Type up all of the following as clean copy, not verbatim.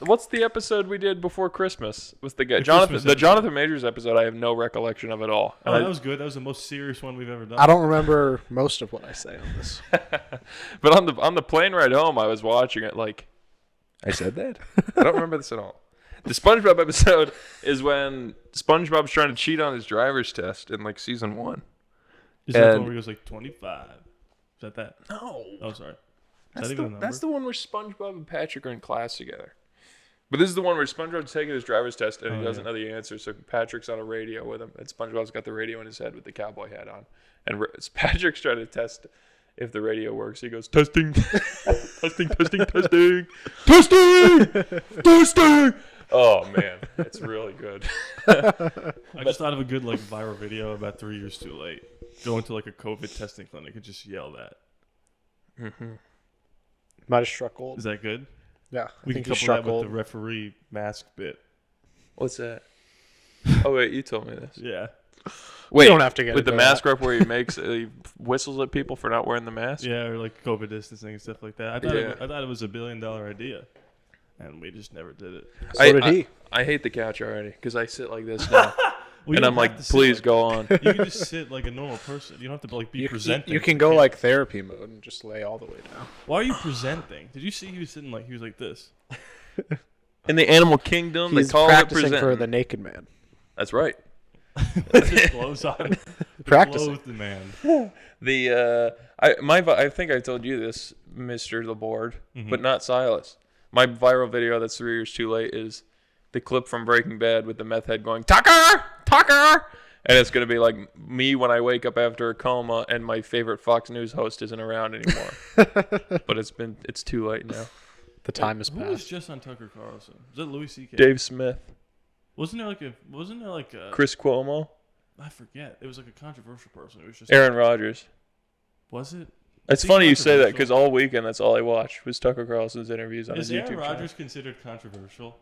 what's the episode we did before Christmas with the guy? The Jonathan Majors episode. I have no recollection of at all. Oh, that was good. That was the most serious one we've ever done. I don't remember most of what I say on this. But on the plane ride home, I was watching it like, I said that? I don't remember this at all. The SpongeBob episode is when SpongeBob's trying to cheat on his driver's test in like season 1. Is that the one where he goes like 25? Is that? No. Oh, sorry. That's the one where SpongeBob and Patrick are in class together. But this is the one where SpongeBob's taking his driver's test and he doesn't know the answer, so Patrick's on a radio with him, and SpongeBob's got the radio in his head with the cowboy hat on. And Patrick's trying to test if the radio works. He goes, testing, testing, testing, testing, testing. Oh, man. It's really good. I just thought of a good like viral video about 3 years too late. Going to like a COVID testing clinic and just yell that. Mm-hmm. Might have struck gold. Is that good? Yeah. We can couple that with the referee mask bit. What's that? Oh, wait. You told me this. Yeah. Wait. You don't have to get with the mask rep where he whistles at people for not wearing the mask? Yeah, or like COVID distancing and stuff like that. I thought it was $1 billion idea. And we just never did it. So did he. I hate the couch already because I sit like this now. And I'm like, please go on. You can just sit like a normal person. You don't have to like be presenting. You can go like therapy mode and just lay all the way down. Why are you presenting? Did you see he was sitting like he was like this? In the animal kingdom, He's they call practicing it for the naked man. That's right. With his clothes on. Practicing. The man. I think I told you this, Mr. The Board, but not Silas. My viral video that's 3 years too late is the clip from Breaking Bad with the meth head going, Tucker! Tucker! And it's going to be like me when I wake up after a coma and my favorite Fox News host isn't around anymore. But it's too late now. The time has Who was passed. just on Tucker Carlson? Was it Louis C.K.? Dave Smith. Wasn't there like a Chris Cuomo. I forget. It was like a controversial person. It was just Aaron Rodgers. Was it? It's funny you say that because all weekend that's all I watched was Tucker Carlson's interviews on his YouTube channel. Is Aaron Rodgers considered controversial?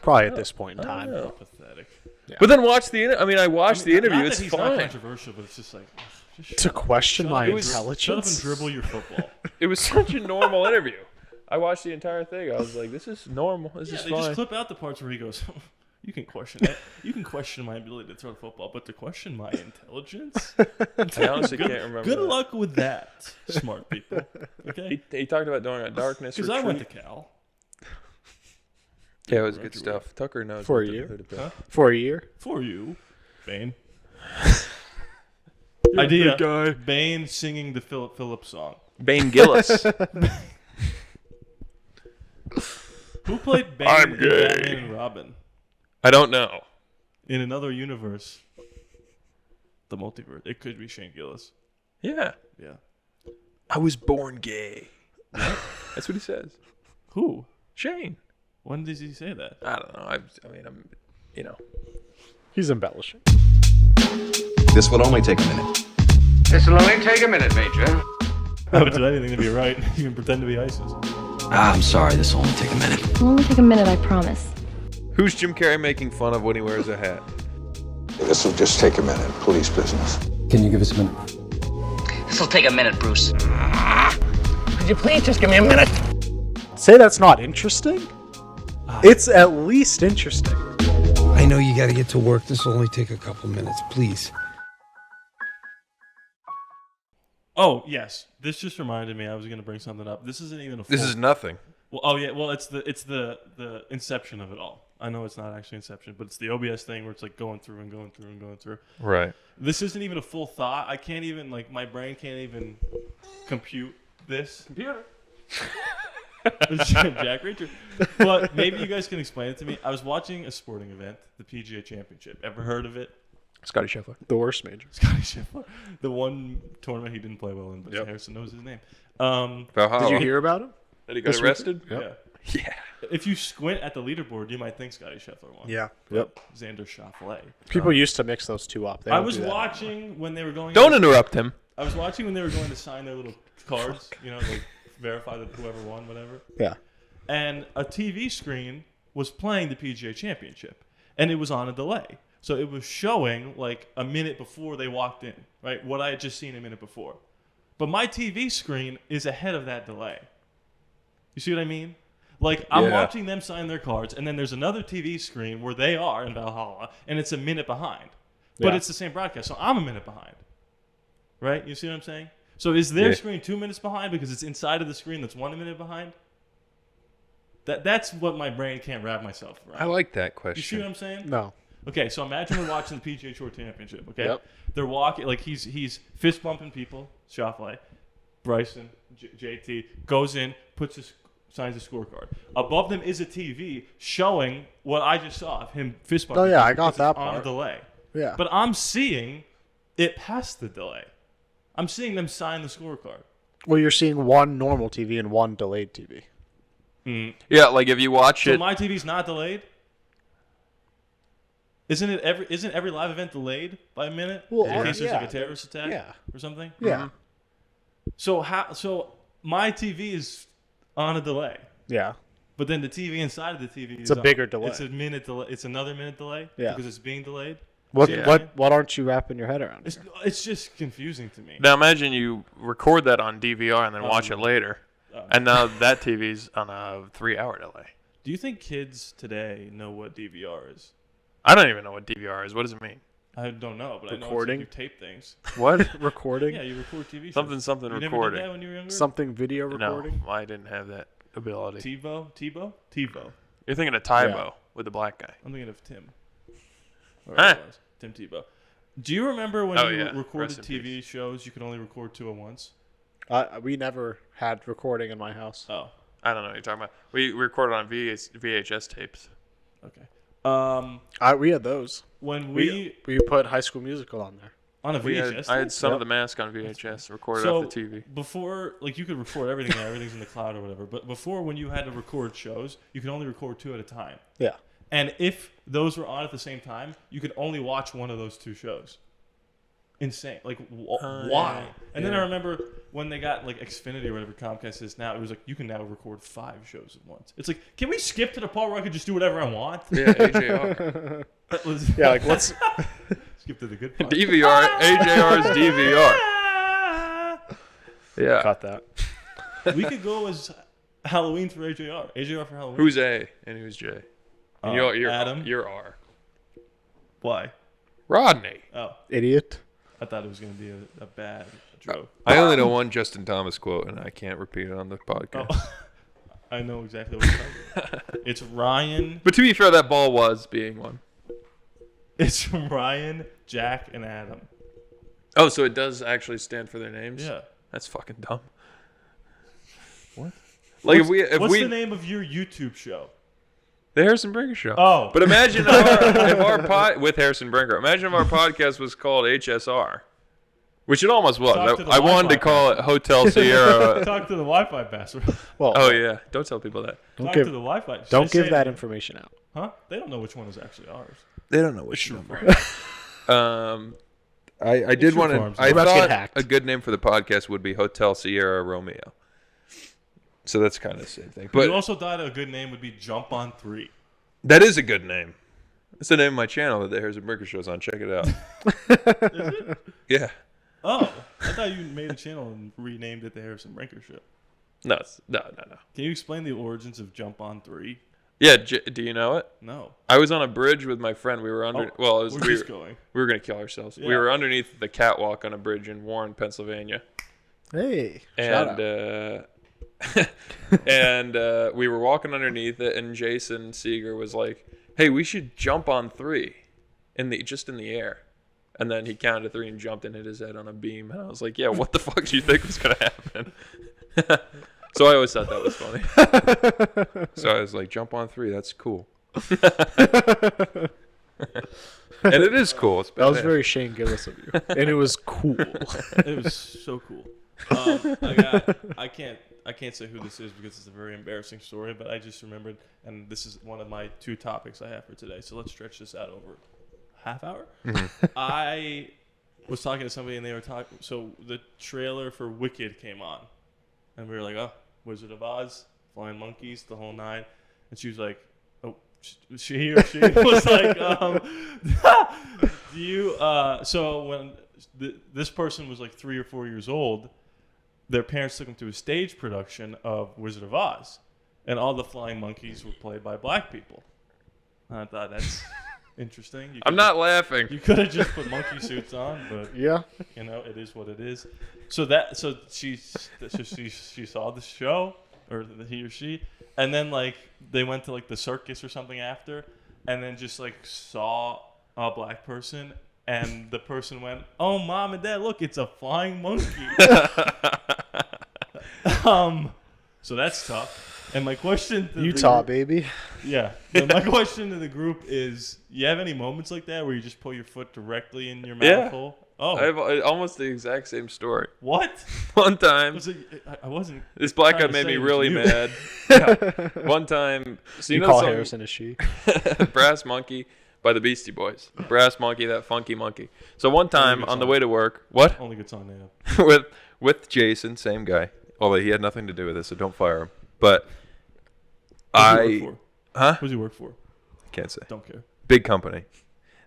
Probably at this point in time. Pathetic. Yeah. But then I watched the interview. Not it's that he's fine. not controversial, but it's just like To question my Shut intelligence. up and dribble your football. It was such a normal interview. I watched the entire thing. I was like, this is normal. This is They fine. just clip out the parts where he goes, you can question it. You can question my ability to throw the football, but to question my intelligence? I honestly can't remember. Good that. luck with that, smart people. Okay? He talked about doing a darkness Because retreat. I went to Cal. Yeah, it was good stuff. Tucker knows. For what a to year? do to do. Huh? For a year. For you, Bane. Idea. Guy. Bane singing the Philip Phillips song. Bane Gillis. Who played Bane I'm in gay. Batman and Robin? I don't know. In another universe, the multiverse. It could be Shane Gillis. Yeah. Yeah. I was born gay. That's what he says. Who? Shane. When does he say that? I don't know. I'm. He's embellishing. This will only take a minute. This will only take a minute, Major. I would do anything to be right. Even pretend to be ISIS. I'm sorry, this will only take a minute. It'll only take a minute, I promise. Who's Jim Carrey making fun of when he wears a hat? This will just take a minute. Police business. Can you give us a minute? This'll take a minute, Bruce. Could you please just give me a minute? Say that's not interesting? It's at least interesting. I know you gotta get to work. This will only take a couple minutes, please. Oh, yes. This just reminded me I was going to bring something up. This isn't even a full... This is nothing. Well, oh, yeah. Well, it's the inception of it all. I know it's not actually inception, but it's the OBS thing where it's like going through and going through and going through. Right. This isn't even a full thought. I can't even, like, my brain can't even compute this. Computer. Jack Reacher. But maybe you guys can explain it to me. I was watching a sporting event, the PGA Championship. Ever heard of it? Scotty Scheffler. The worst major. Scotty Scheffler. The one tournament he didn't play well in, but Harrison knows his name. Did you hear about him? That he got arrested? Yeah. Yeah. If you squint at the leaderboard, you might think Scotty Scheffler won. Yeah. Yep. Xander Schauffele. People used to mix those two up. I was watching when they were going... Don't interrupt him. I was watching when they were going to sign their little cards, like verify that whoever won, whatever. Yeah. And a TV screen was playing the PGA Championship, and it was on a delay. So it was showing like a minute before they walked in, right? What I had just seen a minute before. But my TV screen is ahead of that delay. You see what I mean? Like, I'm Yeah. watching them sign their cards, and then there's another TV screen where they are in Valhalla, and it's a minute behind. But Yeah. it's the same broadcast, so I'm a minute behind. Right? You see what I'm saying? So is their Yeah. screen 2 minutes behind because it's inside of the screen that's 1 minute behind? That's what my brain can't wrap myself around. I like that You see question. what I'm saying? No. Okay, so imagine we're watching the PGA Tour Championship. Okay, Yep. they're walking like he's fist bumping people. Schauffele, Bryson, JT goes in, signs a scorecard. Above them is a TV showing what I just saw of him fist bumping. Oh, yeah, I people got because that it's on a part. delay. Yeah. But I'm seeing it past the delay. I'm seeing them sign the scorecard. Well, you're seeing one normal TV and one delayed TV. Yeah, like if you watch So it, my TV's not delayed. Isn't every live event delayed by a minute? Well, in case there's like yeah. a terrorist attack Yeah. or something? Yeah. So my TV is on a delay, Yeah. but then the TV inside of the TV It's a bigger delay. It's a minute delay. It's another minute delay Yeah. because it's being delayed. What Yeah. what aren't you wrapping your head around? It's just confusing to me. now imagine you record that on DVR and then watch it later, Oh. and now that TV's on a 3-hour delay. Do you think kids today know what DVR is? I don't even know what DVR is. What does it mean? I don't know, but Recording? I know it's like you tape things. What? Recording? Yeah, you record TV shows. something You never recording. did that when you were younger? Something video No, recording? I didn't have that ability. TiVo. You're thinking of Tybo Yeah. with the black guy. I'm thinking of Tim. Or Huh. it was Tim Tebow. Do you remember when Oh, you yeah. recorded Rest in TV shows? You could only record 2 at once. We never had recording in my house. Oh, I don't know what you're talking about. We recorded on VHS tapes. okay. We had those. When We put High School Musical on there. on a VHS, I had Son of Yep. the Mask on VHS recorded so off the TV. before, like you could record everything, now, everything's in the cloud or whatever. But before, when you had to record shows, you could only record 2 at a time. Yeah. And if those were on at the same time, you could only watch one of those 2 shows. Insane. Like, why? And then I remember when they got, like, Xfinity or whatever Comcast is now, it was like, you can now record 5 shows at once. It's like, can we skip to the part where I could just do whatever I want? Yeah, AJR. That was- Yeah, like let's skip to the good part. DVR. AJR's DVR. Yeah. cut that. We could go as Halloween for AJR. AJR for Halloween. Who's A and who's J? And you're Adam. You're R. Why? Rodney. Oh, Idiot. I thought it was going to be a bad joke. I only know one Justin Thomas quote, and I can't repeat it on the podcast. Oh. I know exactly what you're talking about. It's Ryan. But to be fair, that ball was being one. It's Ryan, Jack, and Adam. Oh, so it does actually stand for their names? Yeah. That's fucking dumb. What? Like if What's we the name of your YouTube show? The Harrison Brinker Show. Oh. But imagine if our with Harrison Brinker. Imagine if our podcast was called HSR, which it almost was. Talk to the I wanted to Wi-Fi call it Hotel Sierra. Talk to the Wi-Fi password. Well, Oh yeah, don't tell people that. Talk to the Wi-Fi. Should I don't give say that it? information out. Huh? They don't know which one is actually ours. They don't know which number. I did True want Farms. to. I We're about to get thought hacked. a good name for the podcast would be Hotel Sierra Romeo. So that's kind of the same thing. But you also thought a good name would be Jump on 3. that is a good name. It's the name of my channel that the Harrison Brinker Show's on. Check it out. Is it? Yeah. Oh, I thought you made a channel and renamed it the Harrison Brinker Show. No. Can you explain the origins of Jump on 3? Yeah. Do you know it? No. I was on a bridge with my friend. We were under. Oh, well, it was, where's this going? we were gonna kill ourselves. We Yeah. were underneath the catwalk on a bridge in Warren, Pennsylvania, Hey, shout and out. and we were walking underneath it, and Jason Seeger was like, "Hey, we should jump on 3, in the air." And then he counted to 3 and jumped and hit his head on a beam. And I was like, "Yeah, what the fuck do you think was gonna happen?" So I always thought that was funny. So I was like, "Jump on 3, that's cool." And it is cool. It's That was badass. very Shane Gillis of you, and it was cool. It was so cool. I can't say who this is because it's a very embarrassing story, but I just remembered, and this is one of my 2 topics I have for today. So let's stretch this out over half hour. I was talking to somebody, and they were talking. So the trailer for Wicked came on, and we were like, "Oh, Wizard of Oz, Flying Monkeys, the whole 9." And she was like, "Oh, she was like, do you?" So when this person was like 3 or 4 years old, their parents took them to a stage production of Wizard of Oz, and all the flying monkeys were played by black people. I thought that's interesting. I'm not laughing. You could have just put monkey suits on, but Yeah. you know, it is what it is. So she saw the show, or he or she, and then like they went to like the circus or something after, and then just like saw a black person, and the person went, "Oh, mom and dad, look, it's a flying monkey." So that's tough. And my question to Utah, baby. yeah. But my question to the group is, you have any moments like that where you just put your foot directly in your mouth hole? Oh. I have almost the exact same story. What? One time, I wasn't. this black guy trying to made say me it was really you. mad. Yeah. One time, so You know call some- Harrison a she. Brass Monkey by the Beastie Boys. Brass Monkey, that funky monkey. So one time good on the song. way to work, what? Only good song now. with Jason, same guy. Although he had nothing to do with this, so don't fire him. But Who's he work for? Huh? Who's he work for? Can't say. Don't care. Big company.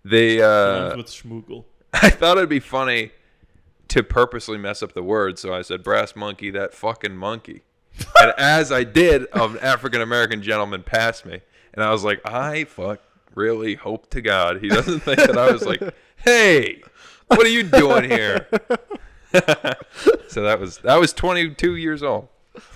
They Rhymes with Schmoogle. I thought it'd be funny to purposely mess up the word, so I said Brass Monkey, that fucking monkey. And as I did, an African American gentleman passed me, and I was like, I really hope to God he doesn't think that I was like, hey, what are you doing here? So that was 22 years old.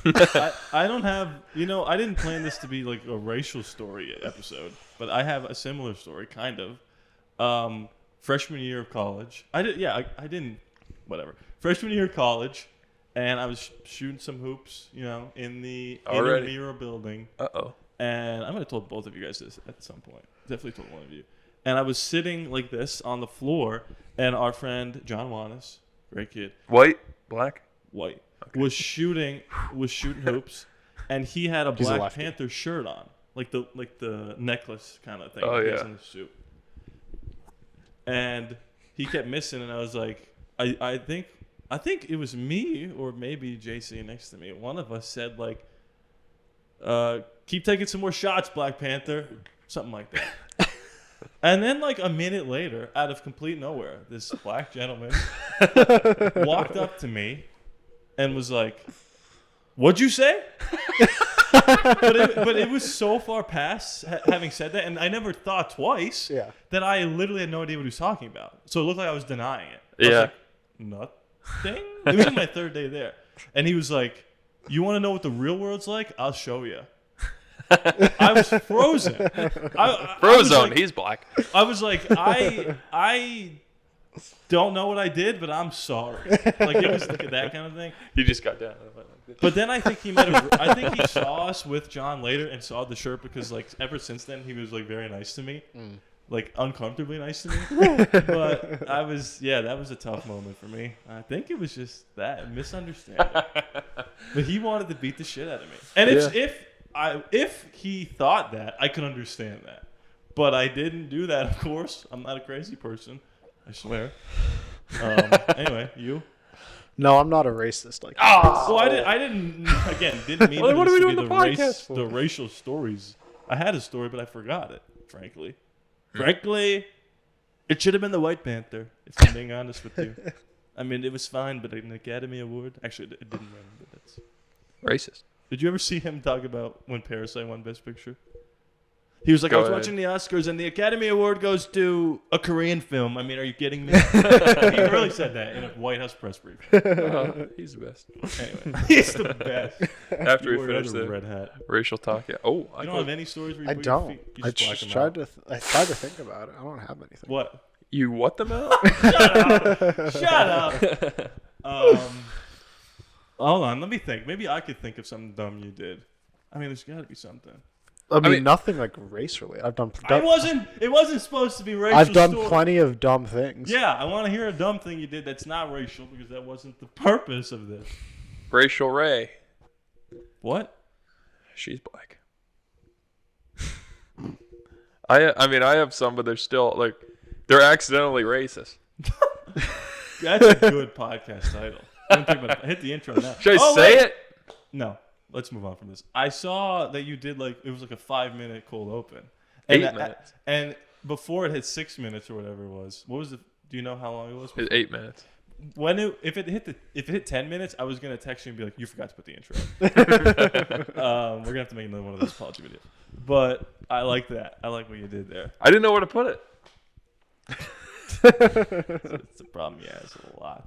I don't have, I didn't plan this to be like a racial story episode, but I have a similar story, kind of. Freshman year of college. I didn't, whatever. Freshman year of college, and I was shooting some hoops, in the intramural building. Uh-oh. And I might have told both of you guys this at some point. Definitely told one of you. And I was sitting like this on the floor, and our friend John Wanis, great kid, White? Black? white, was shooting hoops, and he had a He's a Black lefty. Panther shirt on, like the necklace kind of thing. Oh, that he has yeah. in the suit. And he kept missing, and I was like, I think it was me or maybe JC next to me. One of us said like, keep taking some more shots, Black Panther, something like that. And then like a minute later, out of complete nowhere, this black gentleman walked up to me and was like, "What'd you say?" but it was so far past having said that, and I never thought twice that I literally had no idea what he was talking about. So it looked like I was denying it. I was like, nothing? It was my third day there. And he was like, "You want to know what the real world's like? I'll show you." I was frozen. I was Frozone, like, he's black. I was like, I don't know what I did, but I'm sorry. Like it was like that kind of thing. He just got down. But then I think I think he saw us with John later and saw the shirt, because like ever since then he was like very nice to me, like uncomfortably nice to me. But that was a tough moment for me. I think it was just that misunderstanding. But he wanted to beat the shit out of me, and if he thought that, I could understand that. But I didn't do that, of course. I'm not a crazy person, I swear. Anyway, you? No, I'm not a racist like So I didn't mean Well, then what are we this to doing be the podcast for? the racial stories. I had a story, but I forgot it, frankly. Frankly, it should have been the White Panther, if I'm being honest with you. I mean, it was fine, but an Academy Award? Actually, it didn't win, but that's... Racist. Did you ever see him talk about when Parasite won Best Picture? He was like, Go I was ahead. watching the Oscars, and the Academy Award goes to a Korean film. I mean, are you kidding me? He really said that in a White House press brief. He's the best. Anyway, he's the best. After You we wore finish another the red hat. racial talk, yeah. Oh, You don't have any stories where you I put your don't. feet? You I just black just them tried out. to. I tried to think about it. I don't have anything. What? You what them out? Shut up. Hold on, let me think. Maybe I could think of something dumb you did. I mean, there's got to be something. I mean, mean- nothing like race related. It wasn't supposed to be racial. I've done story. plenty of dumb things. Yeah, I want to hear a dumb thing you did that's not racial, because that wasn't the purpose of this. Racial Ray. What? She's black. I mean, I have some, but they're still like, they're accidentally racist. That's a good podcast title. Don't think about it. Hit the intro now. Should I say wait. it? No. Let's move on from this. I saw that you did it was like a 5-minute cold open. 8 And minutes. And before it hit 6 minutes or whatever it was, do you know how long it was? It's 8 minutes. if it hit 10 minutes, I was gonna text you and be like, you forgot to put the intro. We're gonna have to make another one of those apology videos. But I like that. I like what you did there. I didn't know where to put it. It's the problem he has a lot.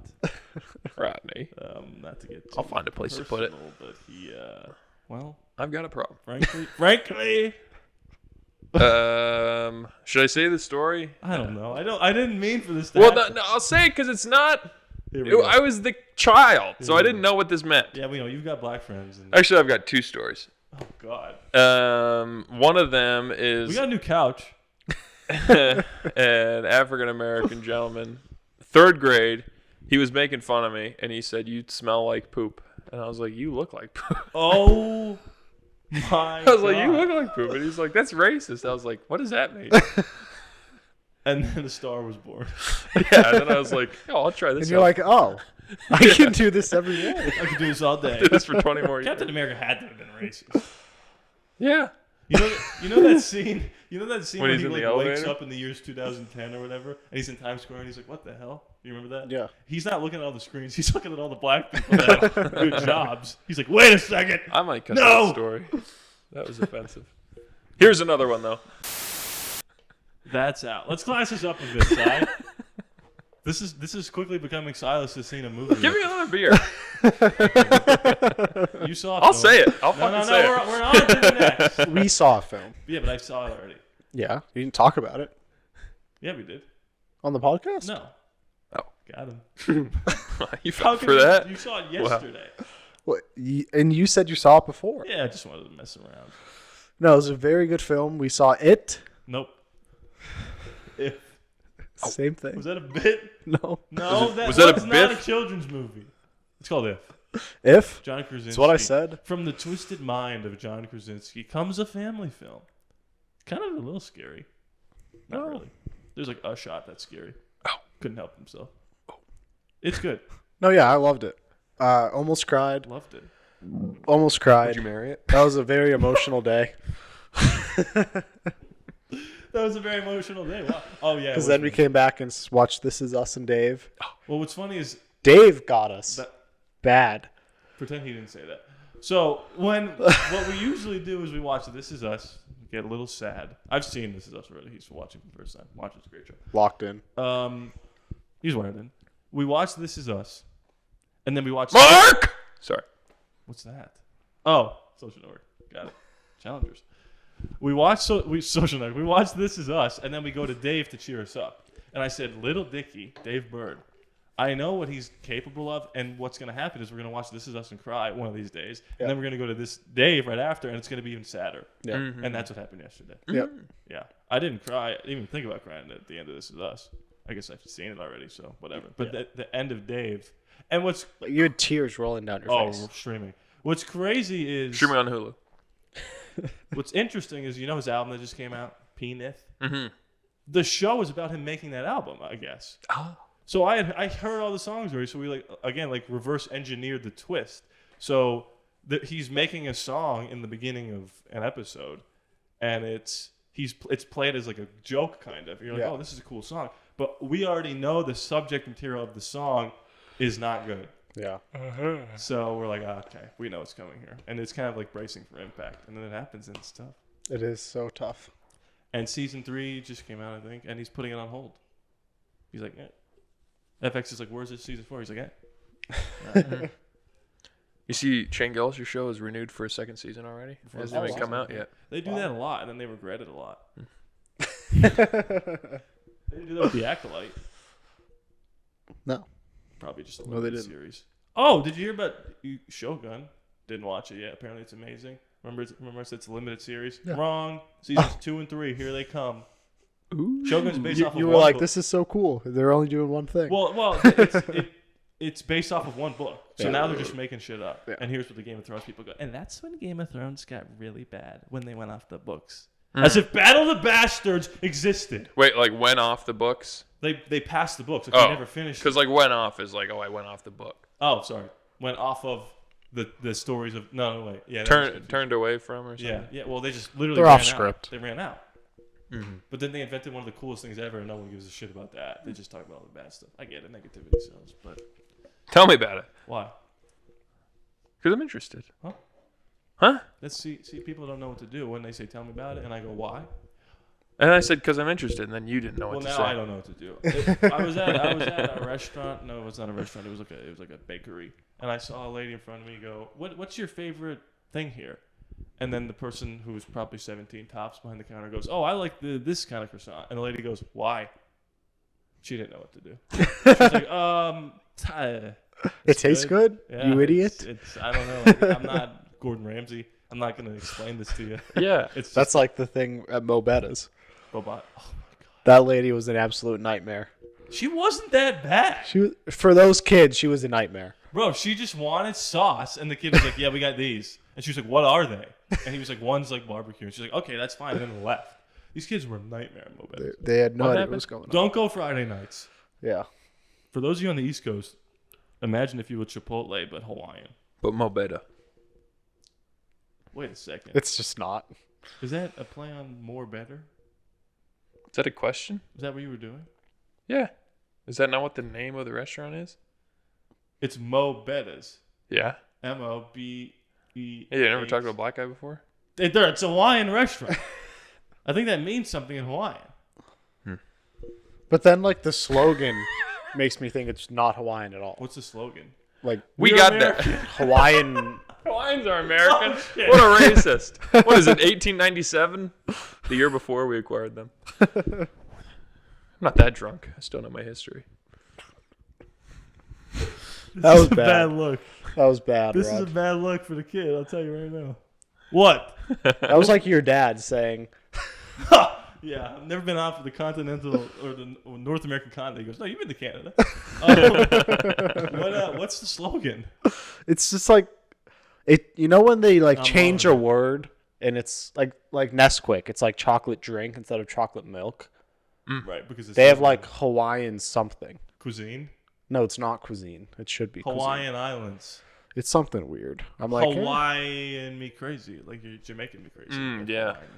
Rodney. Not to get. I'll find a place to put it. But he, well, I've got a problem. Frankly. Should I say the story? I don't know. I didn't mean for this to Well, happen. no, I'll say it because it's not. Here we go. I was the child, so I didn't know what this meant. Yeah, we know you've got black friends. And, Actually, I've got 2 stories. oh God. One of them is We got a new couch. an African American gentleman, 3rd grade. He was making fun of me, and he said, "You smell like poop," and I was like, "You look like poop." Oh my! I was like, "You look like poop," and he's like, "That's racist." I was like, "What does that mean?" And then the star was born. Yeah, and then I was like, "Oh, I'll try this." And you're out. like, oh, I can do this every day. I could do this all day. Do this for 20 more years. Captain America had to have been racist. Yeah. You know that scene. You know that scene When when he's he in the like wakes elevator? up in the years 2010 or whatever, and he's in Times Square and he's like, "What the hell?" You remember that? Yeah. He's not looking at all the screens. He's looking at all the black people that have good jobs. He's like, "Wait a second." I might cut No! that story. That was offensive. Here's another one, though. That's out. Let's class this up a bit, Si. This is quickly becoming Silas has seen a movie. Give me another beer. You saw. I'll film. say it. I'll No, fucking say it. we're on to the next. We saw a film. Yeah, but I saw it already. Yeah. You didn't talk about it Yeah, we did. on the podcast? No. Oh. Got him. You How fought could for that? You saw it yesterday. What, and you said you saw it before. Yeah, I just wanted to mess around. No, it was a very good film. We saw it. Nope. If Same thing. was that a bit? No. No, was that a that's not a biff? children's movie. It's called If. If? John Krasinski. That's what I said. From the twisted mind of John Krasinski comes a family film. Kind of a little scary. Not really. There's like a shot that's scary. Oh. Couldn't help himself. It's good. No, yeah, I loved it. Almost cried. Loved it. Almost cried. Did you marry it? That was a very emotional day. That was a very emotional day. Wow. Oh yeah. Because then we came back and watched This Is Us and Dave. Well, what's funny is Dave got us that. bad. Pretend he didn't say that. So what we usually do is we watch This Is Us, get a little sad. I've seen This Is Us already. He's watching for the first time. Watch it's a great show. Locked in. He's wired in. We watch This Is Us, and then we watch Mark! Sorry. What's that? Oh, Social Network. Got it. Challengers. We watch Social Network. We watch This Is Us, and then we go to Dave to cheer us up. And I said, "Little Dicky, Dave Bird, I know what he's capable of, and what's going to happen is we're going to watch This Is Us and cry one of these days, and then we're going to go to this Dave right after, and it's going to be even sadder." Yeah. And that's what happened yesterday. Yep. Yeah, I didn't cry. I didn't even think about crying at the end of This Is Us. I guess I've seen it already, so whatever. But the end of Dave, and what's Like, you had tears rolling down your face. we're streaming. What's crazy is Streaming on Hulu. what's interesting is his album that just came out, Peanut. The show is about him making that album, I guess. Oh. So I heard all the songs already. So we reverse engineered the twist. So he's making a song in the beginning of an episode, and it's played as like a joke kind of. You're like, oh, this is a cool song, but we already know the subject material of the song is not good. Yeah. So we're like, okay, we know it's coming here, and it's kind of like bracing for impact, and then it happens, and it's tough. It is so tough. And season 3 just came out, I think, and he's putting it on hold. He's like, FX is like, where's this season 4? He's like, You see, Shane Gillis' show is renewed for a 2nd season already. It hasn't even come out yet. They do that a lot, and then they regret it a lot. They do that with The Acolyte. No. Probably just a No, they limited didn't. series. Oh, did you hear about Shogun? Didn't watch it yet. Apparently, it's amazing. Remember I said it's a limited series? Yeah. Wrong. Seasons 2 and 3, here they come. Ooh. Shogun's based off of You were one like, book. this is so cool. They're only doing one thing. Well, it's based off of one book. So now they're just making shit up. Yeah. And here's what the Game of Thrones people go. And that's when Game of Thrones got really bad, when they went off the books. As if Battle of the Bastards existed. Wait, like went off the books? They passed the books. Like they never finished. Because like went off is like, I went off the book. Oh, sorry. Went off of the stories of... No, wait. Yeah. Turned away from or something? Yeah. Well, they just literally They're ran off out. script. They ran out. But then they invented one of the coolest things ever, and no one gives a shit about that. They just talk about all the bad stuff. I get it, negativity sells, but Tell me about it. why? Because I'm interested. Huh? Huh? Let's see. People don't know what to do when they say, "Tell me about it," and I go, "Why?" And I said, because I'm interested, and then you didn't know Well, what to now say. I don't know what to do. I was at a restaurant. No, it was not a restaurant. It was like a bakery, and I saw a lady in front of me go, "What's your favorite thing here?" And then the person who was probably 17 tops behind the counter goes, "Oh, I like this kind of croissant." And the lady goes, "Why?" She didn't know what to do. She was like, It tastes good? Yeah, You idiot. It's I don't know. Like, I'm not Gordon Ramsay. I'm not going to explain this to you. Yeah. It's That's like the thing at Bettahs. robot. Oh my god. That lady was an absolute nightmare. She wasn't that bad. For those kids, she was a nightmare. Bro, she just wanted sauce, and the kid was like, "Yeah, we got these." And she was like, "What are they?" And he was like, "One's like barbecue." And she's like, "Okay, that's fine." And then left. These kids were a nightmare in Mobile. They had no What idea happened? what was going on. Don't go Friday nights. Yeah. For those of you on the East Coast, imagine if you were Chipotle but Hawaiian. But Mobetta. Wait a second. It's just not. Is that a play on more better? Is that a question? Is that what you were doing? Yeah. Is that not what the name of the restaurant is? It's Mo Bettahs. Yeah. MOBE. Hey, you never talked about Black Guy before? It's a Hawaiian restaurant. I think that means something in Hawaiian. But then, like, the slogan makes me think it's not Hawaiian at all. What's the slogan? Like, We We're got American. that. Hawaiian. Hawaiians are American. Oh, shit. What a racist. What is it, 1897? The year before we acquired them. I'm not that drunk. I still know my history. That was This is a bad bad. look. That was bad, This is a Rod. bad look for the kid. I'll tell you right now. What? That was like your dad saying, Yeah, I've never been out for the continental or the North American continent. He goes, "No, you've been to Canada." What's the slogan? it's just like, it. You know when they like I'm change on a it. word and it's like Nesquik, it's like chocolate drink instead of chocolate milk. Right, because it's They have like Hawaiian something. cuisine, No, it's not cuisine. It should be cuisine. Hawaiian Islands. It's something weird. I'm like, eh. Hawaiian me crazy, like you're Jamaican me crazy. Like yeah. Hawaiian.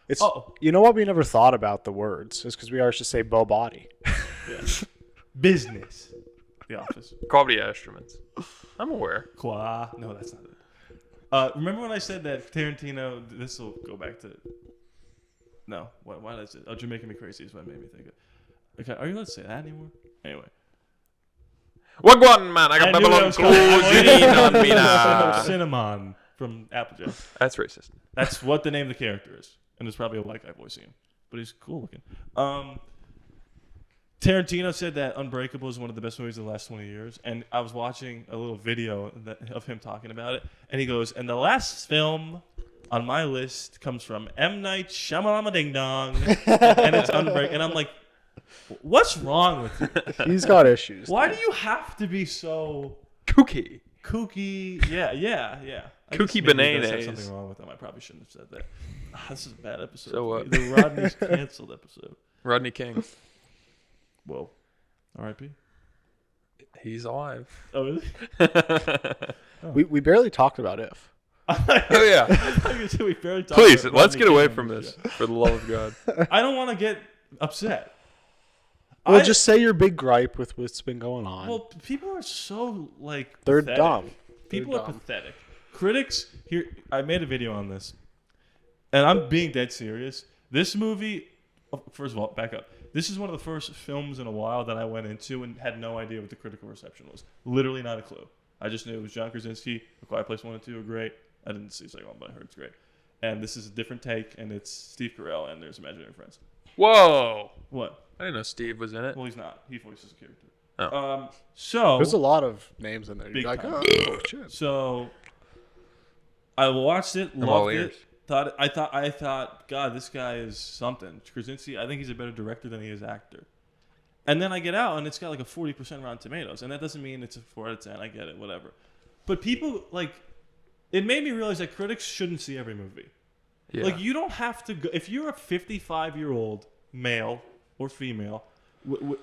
It's Oh. You know what we never thought about the words is because we always just say Bo Body. Yeah. Business. The Office. Quality instruments. I'm aware. Qua. No, that's not it. Remember when I said that Tarantino? This will go back to. No, why is it? Oh, Jamaican me crazy is what made me think of. Okay, are you allowed to say that anymore? Anyway. Wagwan, man. I got I knew that Babylon was coming. cuisine on me now. Cinnamon from Applejack. That's racist. That's what the name of the character is. And there's probably a white guy voicing him. But he's cool looking. Tarantino said that Unbreakable is one of the best movies of the last 20 years. And I was watching a little video of him talking about it. And he goes, and the last film on my list comes from M. Night Shyamalan Ding Dong. And it's Unbreakable. And I'm like, what's wrong with you? He's got issues. Why do you have to be so Kooky. kooky? Yeah. I guess Kooky maybe he does have bananas. something wrong with him. I probably shouldn't have said that. This is a bad episode. So what? The Rodney's canceled episode. Rodney King. Whoa. R.I.P. He's alive. Oh, really? We barely talked about If. Oh, yeah. We barely talked Please, about let's Rodney get away King from on this. show. For the love of God. I don't want to get upset. Well, just say your big gripe with what's been going on. Well, people are so like They're pathetic. dumb. People They're are dumb. pathetic. Critics here. I made a video on this, and I'm being dead serious. This movie, first of all, back up. This is one of the first films in a while that I went into and had no idea what the critical reception was. Literally not a clue. I just knew it was John Krasinski. A Quiet Place 1 and 2 are great. I didn't see second one, but I heard it's great. And this is a different take, and it's Steve Carell and there's Imaginary Friends. Whoa. What? I didn't know Steve was in it. Well, he's not. He voices a character. Oh. So There's a lot of names in there. Big You're like, time. oh, shit. So I watched it, I'm all loved ears. it. I thought, God, this guy is something. Krasinski, I think he's a better director than he is actor. And then I get out, and it's got like a 40% Rotten Tomatoes, and that doesn't mean it's a 4 out of 10. I get it, whatever. But people like, it made me realize that critics shouldn't see every movie. Yeah. Like, you don't have to go. If you're a 55-year-old male or female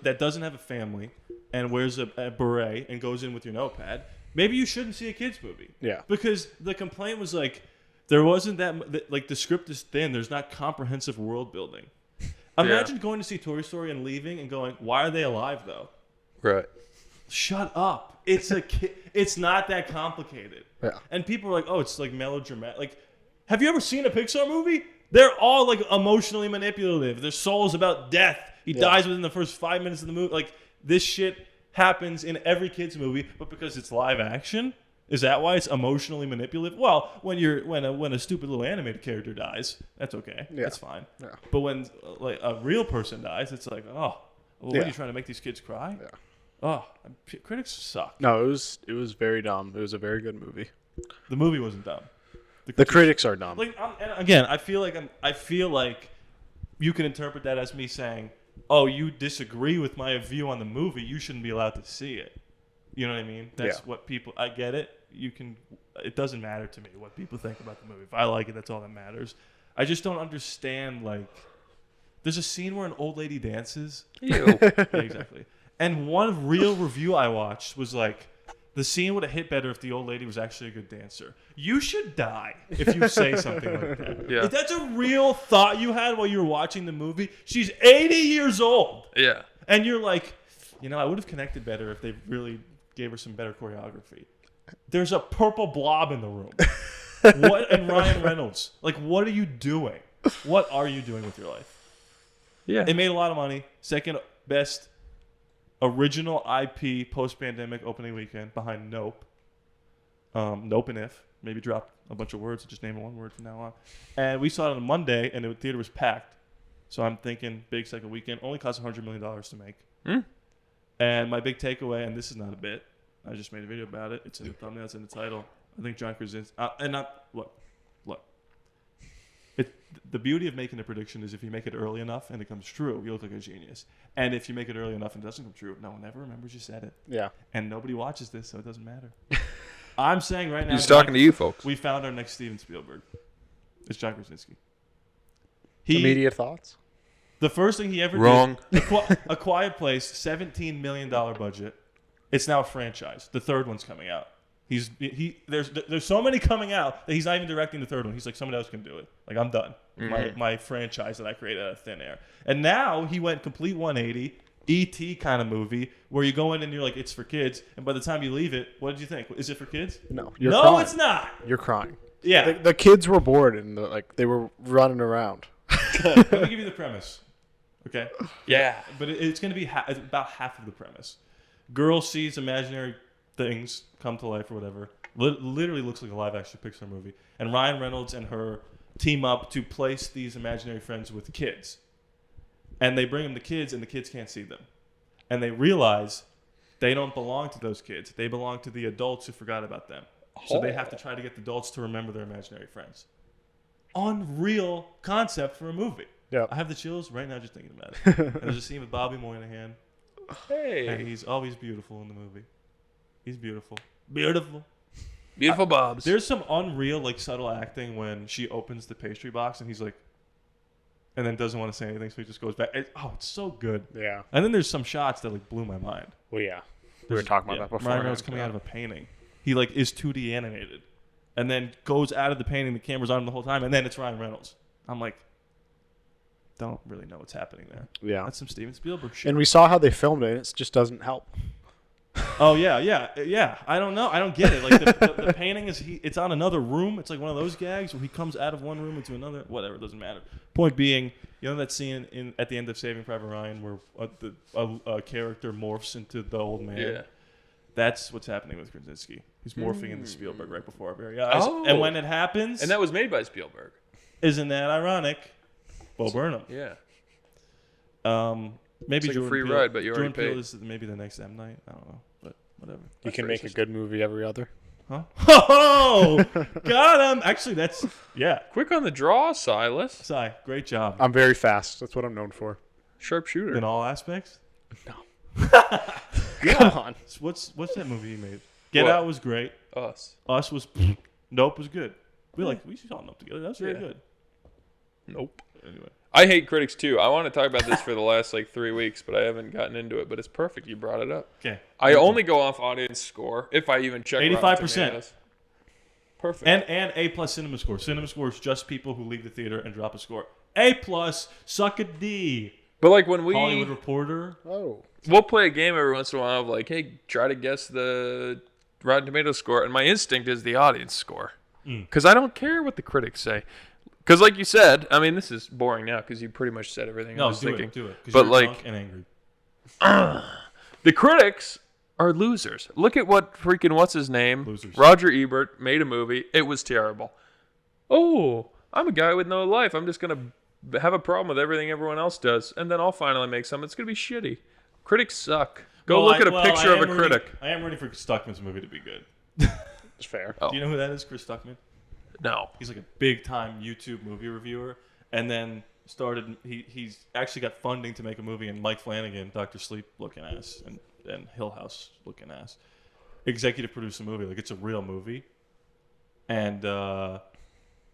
that doesn't have a family and wears a beret and goes in with your notepad, maybe you shouldn't see a kids movie. Yeah. Because the complaint was like, there wasn't that like the script is thin. There's not comprehensive world building. Imagine going to see Toy Story and leaving and going, why are they alive though? Right. Shut up. It's a it's not that complicated. Yeah. And people are like, oh, it's like melodramatic. Like, have you ever seen a Pixar movie? They're all like emotionally manipulative. Their soul's about death. He dies within the first 5 minutes of the movie. Like, this shit happens in every kid's movie, but because it's live action, is that why it's emotionally manipulative? Well, when a stupid little animated character dies, that's okay. Yeah. That's fine. Yeah. But when like a real person dies, it's like, oh, what are you trying to make these kids cry? Yeah. Oh, critics suck. No, it was very dumb. It was a very good movie. The movie wasn't dumb. The critics are dumb. Like, and again, I feel like you can interpret that as me saying, "Oh, you disagree with my view on the movie. You shouldn't be allowed to see it." You know what I mean? That's what people. I get it. You can. It doesn't matter to me what people think about the movie. If I like it, that's all that matters. I just don't understand. Like, there's a scene where an old lady dances. Ew. Yeah, exactly. And one real review I watched was like, the scene would have hit better if the old lady was actually a good dancer. You should die if you say something like that. Yeah. If that's a real thought you had while you were watching the movie, she's 80 years old. Yeah. And you're like, I would have connected better if they really gave her some better choreography. There's a purple blob in the room. What? And Ryan Reynolds. Like, what are you doing? What are you doing with your life? Yeah. It made a lot of money. Second best original IP post-pandemic opening weekend behind Nope. Nope and If. Maybe drop a bunch of words and just name one word from now on. And we saw it on a Monday, and the theater was packed. So I'm thinking big second weekend. Only cost $100 million to make. And my big takeaway, and this is not a bit, I just made a video about it. It's in the thumbnail. It's in the title. I think John Krasinski... Look. The beauty of making a prediction is if you make it early enough and it comes true, you look like a genius. And if you make it early enough and it doesn't come true, no one ever remembers you said it. Yeah. And nobody watches this, so it doesn't matter. I'm saying right now... He's talking to you folks. We found our next Steven Spielberg. It's John Krasinski. Immediate thoughts? The first thing he ever did... A Quiet Place, $17 million budget. It's now a franchise. The third one's coming out. There's so many coming out that he's not even directing the third one. He's like, somebody else can do it. Like, I'm done. My franchise that I created out of thin air. And now he went complete 180, E.T. kind of movie where you go in and you're like, it's for kids. And by the time you leave it, what did you think? Is it for kids? No. No, it's not. You're crying. Yeah. The kids were bored and they were running around. Let me give you the premise. Okay? Yeah. But it's going to be about half of the premise. Girl sees imaginary things come to life or whatever. Literally looks like a live-action Pixar movie. And Ryan Reynolds and her team up to place these imaginary friends with kids. And they bring them to kids, and the kids can't see them. And they realize they don't belong to those kids. They belong to the adults who forgot about them. So they have to try to get the adults to remember their imaginary friends. Unreal concept for a movie. Yeah. I have the chills right now just thinking about it. And there's a scene with Bobby Moynihan. Hey. And he's always beautiful in the movie. He's beautiful. Beautiful. Beautiful Bobs. There's some unreal, like, subtle acting when she opens the pastry box and he's like, and then doesn't want to say anything, so he just goes back. It's so good. Yeah. And then there's some shots that, like, blew my mind. Well, yeah. We were talking about that before. Ryan Reynolds coming out of a painting. He, like, is 2D animated. And then goes out of the painting, the camera's on him the whole time, and then it's Ryan Reynolds. I'm like, don't really know what's happening there. Yeah. That's some Steven Spielberg shit. And we saw how they filmed it, and it just doesn't help. Oh, yeah. I don't know. I don't get it. Like, the painting it's on another room. It's like one of those gags where he comes out of one room into another. Whatever, it doesn't matter. Point being, you know that scene at the end of Saving Private Ryan where a character morphs into the old man? Yeah. That's what's happening with Krasinski. He's morphing into Spielberg right before our very eyes. Oh. And when it happens... And that was made by Spielberg. Isn't that ironic? Bo Burnham. Yeah. Maybe it's like a free ride, but you already paid. Peele is maybe the next M. Night. I don't know, but whatever. You can make a good movie every other. Huh? Oh, got him. Actually, quick on the draw, Silas. Si, great job. I'm very fast. That's what I'm known for. Sharpshooter. In all aspects? No. Come on. What's that movie you made? Get Out was great. Us was. Nope was good. We saw Nope together. That was very good. Nope. Anyway. I hate critics too. I want to talk about this for the last 3 weeks, but I haven't gotten into it. But it's perfect. You brought it up. Okay. I only go off audience score if I even check 85%. Perfect. And A+ Cinema Score. Cinema Score is just people who leave the theater and drop a score. A+, suck a D. But like when Hollywood Reporter. Oh. we'll play a game every once in a while of like, hey, try to guess the Rotten Tomatoes score, and my instinct is the audience score, because I don't care what the critics say. Because like you said, I mean, this is boring now because you pretty much said everything I was thinking. Do it. But you're like, drunk and angry. the critics are losers. Look at what freaking what's his name? Losers. Roger Ebert made a movie. It was terrible. Oh, I'm a guy with no life. I'm just gonna have a problem with everything everyone else does, and then I'll finally make something. It's gonna be shitty. Critics suck. Go look at a picture of a critic. I am ready for Stuckman's movie to be good. It's fair. Oh. Do you know who that is, Chris Stuckman? No. He's like a big time YouTube movie reviewer, and then he's actually got funding to make a movie, and Mike Flanagan, Dr. Sleep looking ass, and Hill House looking ass, executive produce a movie. Like, it's a real movie. And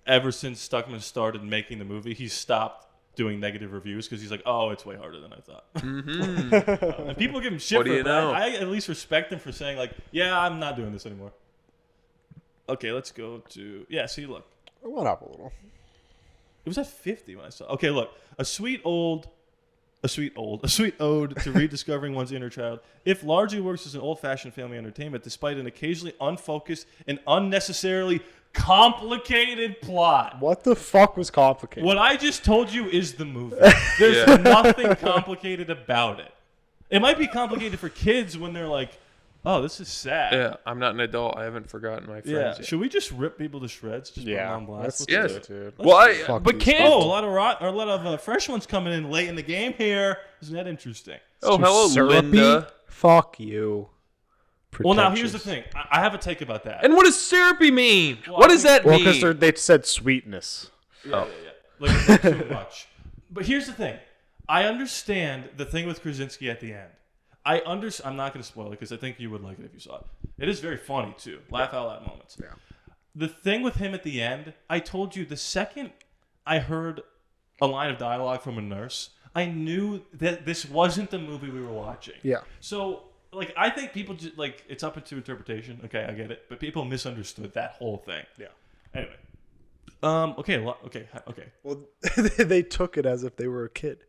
ever since Stuckman started making the movie, he's stopped doing negative reviews because he's like, oh, it's way harder than I thought. And people give him shit What for do you it, know? but I at least respect him for saying, like, yeah, I'm not doing this anymore. Okay, let's go to... Yeah, see, look. It went up a little. It was at 50 when I saw... Okay, look. A sweet ode to rediscovering one's inner child. If largely works as an old-fashioned family entertainment, despite an occasionally unfocused and unnecessarily complicated plot. What the fuck was complicated? What I just told you is the movie. There's nothing complicated about it. It might be complicated for kids when they're like, oh, this is sad. Yeah, I'm not an adult. I haven't forgotten my friends Yeah. yet. Should we just rip people to shreds? Just put them Yeah. on blast? Let's Yes. do it, dude. Well, Fuck but these can't. Oh, a lot of fresh ones coming in late in the game here. Isn't that interesting? Oh, hello, Syrupy? Linda. Fuck you. Well, now here's the Pretentious. thing. I have a take about that. And what does syrupy mean? Well, What does that Well, mean? because they said sweetness. Yeah. Like, not too much. But here's the thing. I understand the thing with Krasinski at the end. I'm not going to spoil it because I think you would like it if you saw it. It is very funny, too. Laugh out loud moments. Yeah. The thing with him at the end, I told you the second I heard a line of dialogue from a nurse, I knew that this wasn't the movie we were watching. Yeah. So, like, I think people just, like, it's up to interpretation. Okay, I get it. But people misunderstood that whole thing. Yeah. Anyway. Okay. Well, they took it as if they were a kid.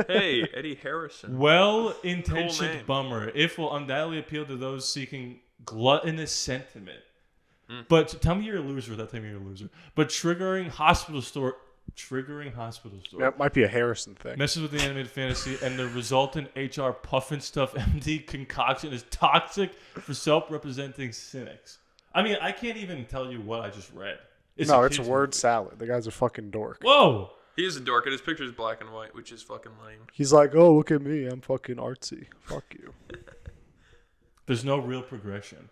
Hey, Eddie Harrison. Well-intentioned Cool name. bummer. If will undoubtedly appeal to those seeking gluttonous sentiment. But tell me you're a loser without telling me you're a loser. But triggering hospital store. That might be a Harrison thing. Messes with the animated fantasy, and the resultant HR puffin stuff MD concoction is toxic for self-representing cynics. I mean, I can't even tell you what I just read. It's a a kid's word movie. salad. The guy's a fucking dork. Whoa! He is a dork, and his picture is black and white, which is fucking lame. He's like, oh, look at me. I'm fucking artsy. Fuck you. There's no real progression.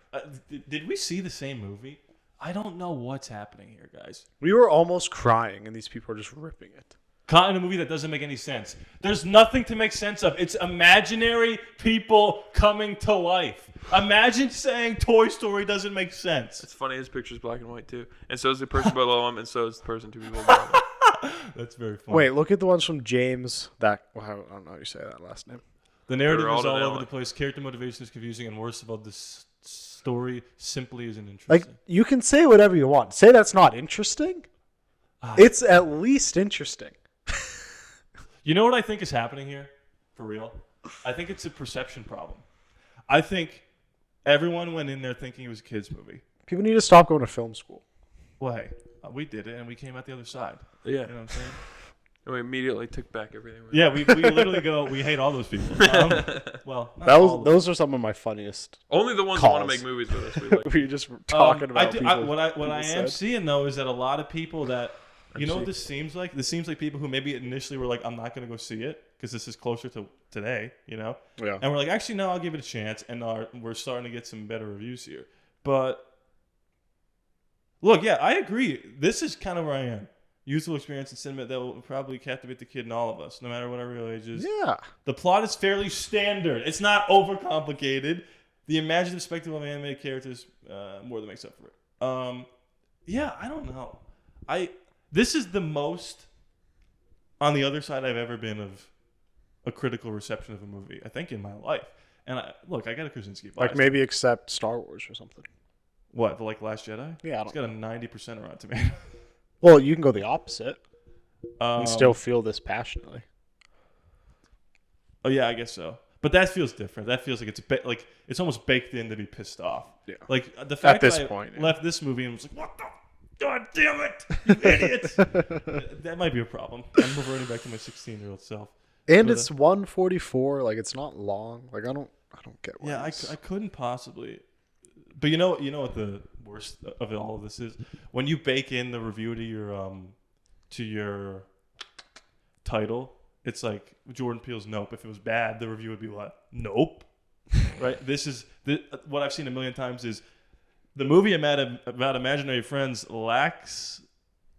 Did we see the same movie? I don't know what's happening here, guys. We were almost crying, and these people are just ripping it. Caught in a movie that doesn't make any sense. There's nothing to make sense of. It's imaginary people coming to life. Imagine saying Toy Story doesn't make sense. It's funny, his picture's black and white, too. And so is the person below him, and so is the person two people above him. That's very funny. Wait, look at the ones from James. I don't know how you say that last name. The narrative They're is all all over to the place. Character motivation is confusing, and worst of all, this story simply isn't Like, interesting. you can say whatever you want. Say that's not interesting. It's at least interesting. You know what I think is happening here? For real? I think it's a perception problem. I think everyone went in there thinking it was a kid's movie. People need to stop going to film school. Well, hey, we did it, and we came out the other side. Yeah. You know what I'm saying? And we immediately took back everything. Yeah, we literally go, we hate all those people. Well, not all of them. Those are some of my funniest. Only the ones who want to Calls. make movies with us. We like. We were just talking about what I people am said. seeing though is that a lot of people that you know what this seems like? This seems like people who maybe initially were like, I'm not going to go see it because this is closer to today, you know? Yeah. And we're like, actually, no, I'll give it a chance. And we're starting to get some better reviews here. But look, yeah, I agree. This is kind of where I am. Youthful experience in cinema that will probably captivate the kid in all of us, no matter what our real age is. Yeah. The plot is fairly standard. It's not overcomplicated. The imaginative spectacle of animated characters more than makes up for it. Yeah, I don't know. This is the most on the other side I've ever been of a critical reception of a movie, I think, in my life. And I got a Krasinski bias. Like maybe except Star Wars or something. What, the Last Jedi? Yeah, I It's don't got a 90% around tomato. Well, you can go the opposite. And still feel this passionately. Oh yeah, I guess so. But that feels different. That feels like it's almost baked in to be pissed off. Yeah. Like the fact this that I point, yeah. left this movie and was like, "What the? God damn it, you idiot!" That might be a problem. I'm reverting back to my 16-year-old self. And But, it's 1:44. Like it's not long. Like I don't get why. Yeah, I couldn't possibly. But you know what the worst of all of this is? When you bake in the review to your title, it's like Jordan Peele's Nope. If it was bad, the review would be what? Nope. Right? What I've seen a million times is the movie about imaginary friends lacks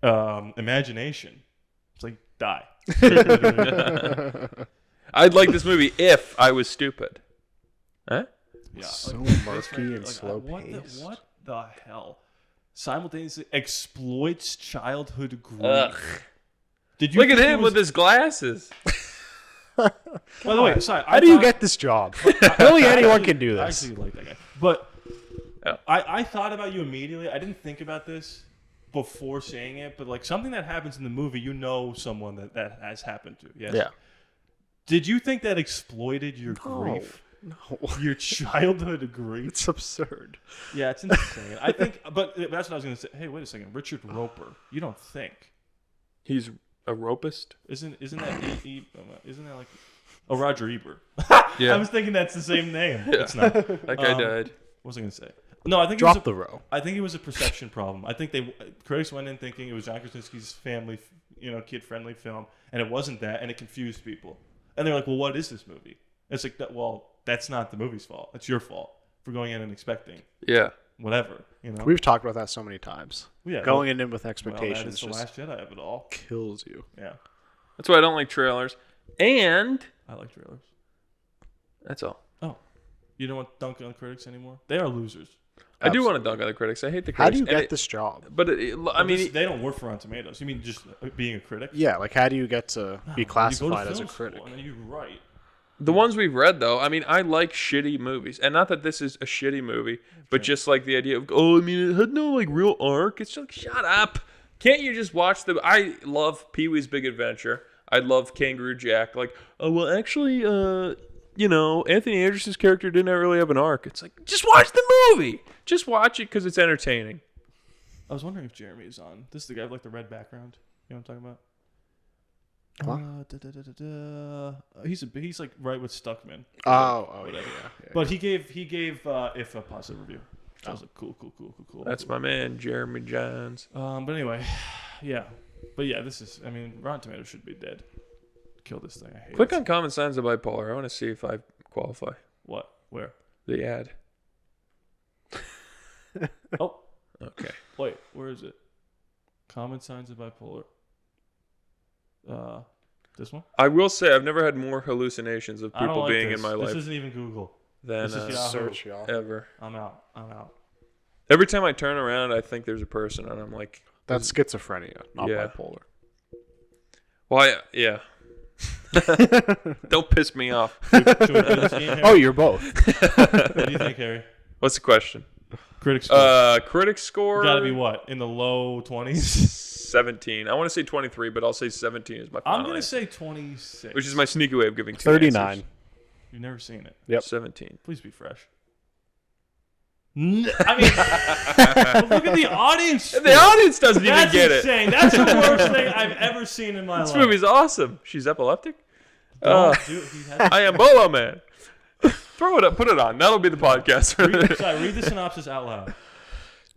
imagination. It's like, die. I'd like this movie if I was stupid. Huh? Yeah, So like, murky and like, slow what paced. What the hell? Simultaneously exploits childhood grief. Ugh. Did you Look at think it him was- with his glasses. By the way, sorry. How do you get this job? Really, anyone can do I this. actually like that guy. But Yeah. I thought about you immediately. I didn't think about this before saying it, but like something that happens in the movie, you know someone that has happened to. Yes. Yeah. Did you think that exploited your grief? No, Your childhood grief? it's absurd. Yeah, it's insane. I think, but that's what I was going to say. Hey, wait a second. Richard Roper. You don't think. He's a ropist. Isn't that isn't that like Roger Ebert? Yeah. I was thinking that's the same name. It's not. That guy died. What was I gonna say? No, I think Drop it was the row. I think it was a perception problem. I think critics went in thinking it was John Krasinski's family, kid-friendly film, and it wasn't that, and it confused people. And they're like, "Well, what is this movie?" And it's like, "Well, that's not the movie's fault. It's your fault for going in and expecting Yeah. whatever." We've talked about that so many times. Yeah, Going in with well, that expectations is the just Last Jedi of it all. kills you. Yeah, That's why I don't like trailers. And I like trailers. that's all. Oh, you don't want to dunk on critics anymore? They are losers. I do want to dunk on the critics. I hate the How critics. do you get this job? But I mean, they don't work for Rotten Tomatoes. You mean just being a critic? Yeah, like how do you get to be You go to classified as a film school critic? and then you write. the ones we've read, though, I mean, I like shitty movies. And not that this is a shitty movie, but just like the idea of, oh, I mean, it had no, like, real arc. It's just like, shut up. Can't you just watch I love Pee-wee's Big Adventure. I love Kangaroo Jack. Like, oh, well, actually, Anthony Anderson's character didn't really have an arc. It's like, just watch the movie. Just watch it because it's entertaining. I was wondering if Jeremy is on. This is the guy with like the red background. You know what I'm talking about? He's like right with Stuckman. Oh, yeah. But he gave if a positive review. That was like cool. That's my man, Jeremy Johns. But anyway, yeah. But yeah, Rotten Tomatoes should be dead. Kill this thing. I hate Click it. on Common Signs of Bipolar. I want to see if I qualify. What? Where? The ad. Oh, Okay. wait. Where is it? Common Signs of Bipolar. This one? I will say I've never had more hallucinations of I don't people like being this. in my This life isn't even Google. than This is Yahoo. Search, y'all. ever. I'm out. Every time I turn around, I think there's a person, and I'm like, That's schizophrenia, not Yeah. bipolar. "Why? Yeah." Don't piss me off. Should we do this game, Harry? Oh, you're both. What do you think, Harry? What's the question? Critics score. Critic score. Gotta be what? In the low 20s? 17. I want to say 23, but I'll say 17 is my final I'm gonna answer, say 26. which is my sneaky way of giving 39. answers. You've never seen it. Yep. 17. Please be fresh. I mean, look at the audience. The audience doesn't even That's get insane. That's the worst thing I've ever seen in my it. This life. movie's awesome. She's epileptic. Don't do it. He has- I am Bolo Man. Throw it up. Put it on. That'll be the podcast. read the synopsis out loud.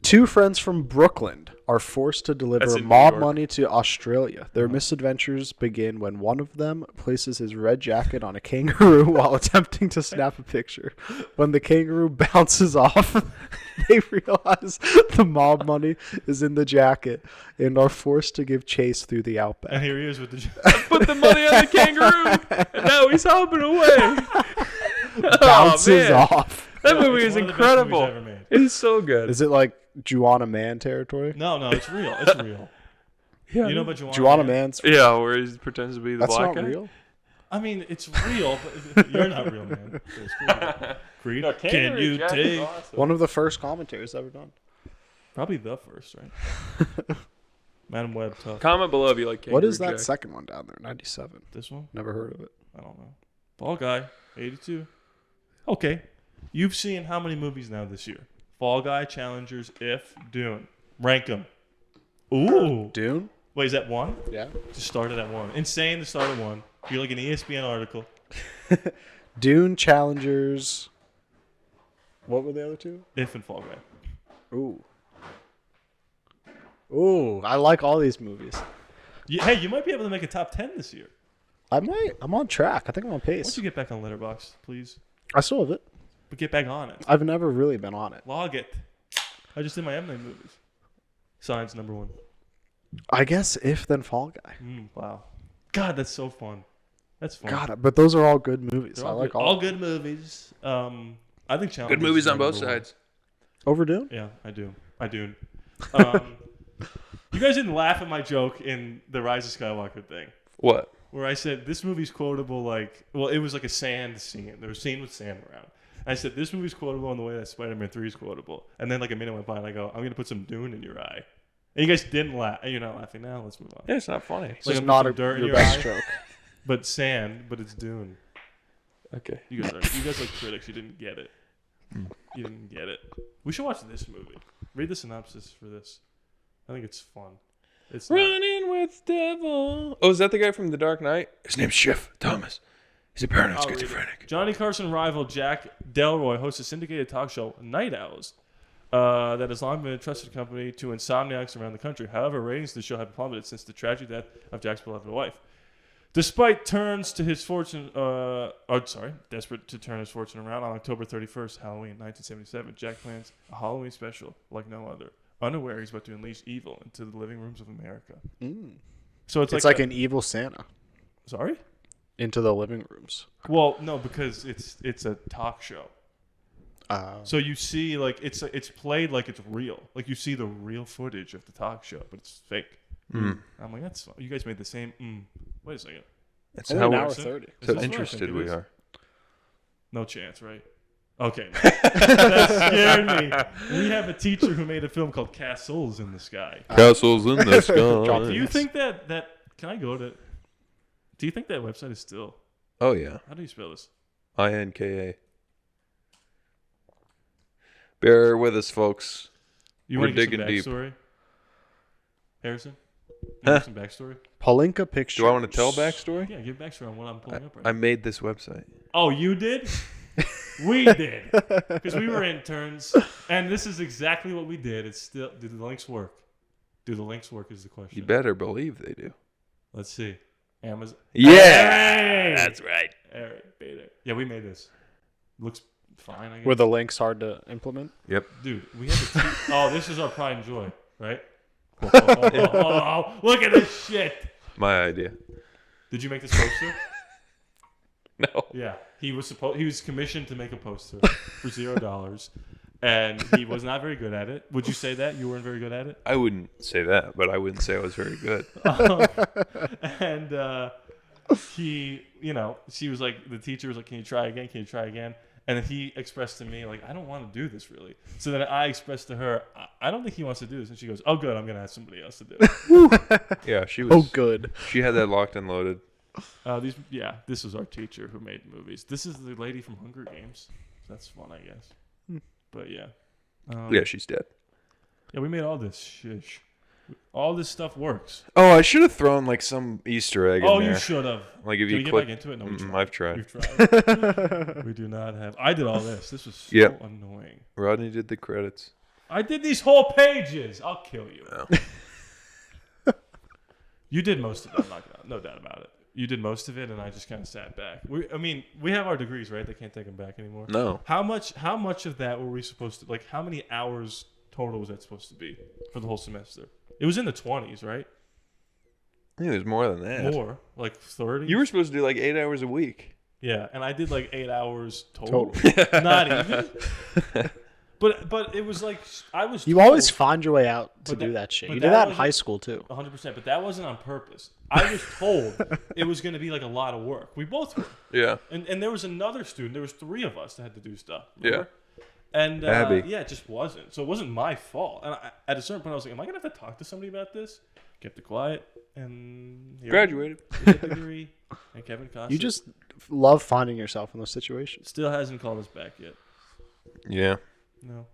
Two friends from Brooklyn are forced to That's deliver in New mob York. money to Australia. Their misadventures begin when one of them places his red jacket on a kangaroo while attempting to snap a picture. When the kangaroo bounces off, they realize the mob money is in the jacket and are forced to give chase through the outback. And here he is with the. Put the money on the kangaroo, and now he's hopping away. Bounces man. off. That movie It's is one of the best incredible. movies ever made. It is so good. Is it like Juana Man territory? No, it's real. It's real. Yeah, You know about Juana? Juana Man's. Yeah, where he pretends to be the That's black not guy. real. I mean, it's real, but you're not real, man. It's cool. Creed, No, can Kangaroo you Jack is take? awesome. One of the first commentaries ever done. Probably the first, right? Madam Web, tough. Comment below if you like Kangaroo What is that Jack. second one down there? 97. This one? Never heard of it. I don't know. Fall Guy, 82. Okay. You've seen how many movies now this year? Fall Guy, Challengers, If, Dune. Rank them. Ooh. Dune? Wait, is that one? Yeah. Just started at one. Insane to start at one. You're like an ESPN article. Dune, Challengers. What were the other two? If and Fall Guy. Ooh. Ooh, I like all these movies. Hey, you might be able to make a top 10 this year. I might. I'm on track. I think I'm on Why don't pace. you get back on Letterboxd, please? I still have it. But get back on it. I've never really been on it. Log it. I just did my M Night movies. Signs number one. I guess If then Fall Guy. Wow. God, that's so fun. That's fun. God, but those are all good movies. They're I like good. all good movies. I think Challengers Good movies is on both number one. sides. Over Dune? Yeah, I do. You guys didn't laugh at my joke in the Rise of Skywalker thing, What? where I said this movie's quotable like, well, it was like a sand scene. There was a scene with sand around. And I said this movie's quotable in the way that Spider-Man 3 is quotable. And then like a minute went by and I go, I'm going to put some Dune in your eye. And you guys didn't laugh. You're not laughing now. Let's move on. Yeah, it's not funny. It's Like just I'm not putting dirt in your your best eye. joke. But sand, but it's Dune. Okay. You guys like critics. You didn't get it. You didn't get it. We should watch this movie. Read the synopsis for this. I think it's fun. It's not- Running with devil. Oh, is that the guy from The Dark Knight? His name's Schiff Thomas. He's a paranoid I'll read it. schizophrenic. Johnny Carson rival Jack Delroy hosts a syndicated talk show, Night Owls, that has long been a trusted company to insomniacs around the country. However, ratings of the show have plummeted since the tragic death of Jack's beloved wife. Despite desperate to turn his fortune around, on October 31st, Halloween, 1977, Jack plans a Halloween special like no other. Unaware he's about to unleash evil into the living rooms of America. So it's It's like an evil Santa Sorry? into the living rooms. Well, no, because it's a talk show. So you see, like it's played like it's real. Like you see the real footage of the talk show, but it's fake. I'm like, that's fun. You guys made the same. Wait a second. That's Only how an we're- hour Is it? 30. Is so this what I interested think it we is? are. No chance, right? Okay. No. That scared me. We have a teacher who made a film called Castles in the Sky. Castles in the sky. Do you think that can I go to? Do you think that website is still? Oh yeah. How do you spell this? INKA. Bear with us, folks. You We're want to get digging deep. some backstory? Harrison? You want some backstory? Palinka Pictures. Do I want to tell backstory? Yeah, give backstory on what I'm pulling up right I now. made this website. Oh, you did? We did. Because we were interns. And this is exactly what we did. It's still, do the links work? Do the links work is the question. You better believe they do. Let's see. Amazon. Yeah, Hey! that's right. All right, beta. Yeah, we made this. Looks fine, I guess. Were the links hard to implement? Yep. Dude, we had the oh, this is our pride and joy, right? Oh, look at this shit. My idea. Did you make this poster? No. Yeah, he was commissioned to make a poster for $0, and he was not very good at it. Would you say that you weren't very good at it? I wouldn't say that, but I wouldn't say I was very good. And he, she was like, the teacher was like, "Can you try again? Can you try again?" And then he expressed to me like, "I don't want to do this really." So then I expressed to her, "I don't think he wants to do this." And she goes, "Oh, good. I'm gonna ask somebody else to do it." Yeah, she was. Oh, good. She had that locked and loaded. This was our teacher who made movies. This is the lady from Hunger Games. That's fun, I guess. But yeah. Yeah, she's dead. Yeah, we made all this shish. All this stuff works. Oh, I should have thrown like some Easter egg in Oh, there. you should have. Like if Can you we click. get back into it? No, we tried. I've tried. We've tried. We do not have. I did all this. This was so Yep. annoying. Rodney did the credits. I did these whole pages. I'll kill you. Oh. You did most of it. No doubt about it. You did most of it, and I just kind of sat back. We have our degrees, right? They can't take them back anymore. No. How much of that were we supposed to, like, how many hours total was that supposed to be for the whole semester? It was in the 20s, right? I think it was more than that. More, like 30. You were supposed to do like 8 hours a week. Yeah, and I did like 8 hours total. Not even. But it was like I was. You told, always find your way out to But do that- that shit. but You that did that in wasn't- high school too. 100%, but that wasn't on purpose. I was told it was going to be like a lot of work. We both were. Yeah. And there was another student. There was 3 of us that had to do stuff. Remember? And Abby. yeah, it just wasn't. So it wasn't my fault. And at a certain point, I was like, am I going to have to talk to somebody about this? Kept it quiet. And Graduated. With a degree. And Kevin Costner You just love finding yourself in those situations. still hasn't called us back yet. Yeah. No.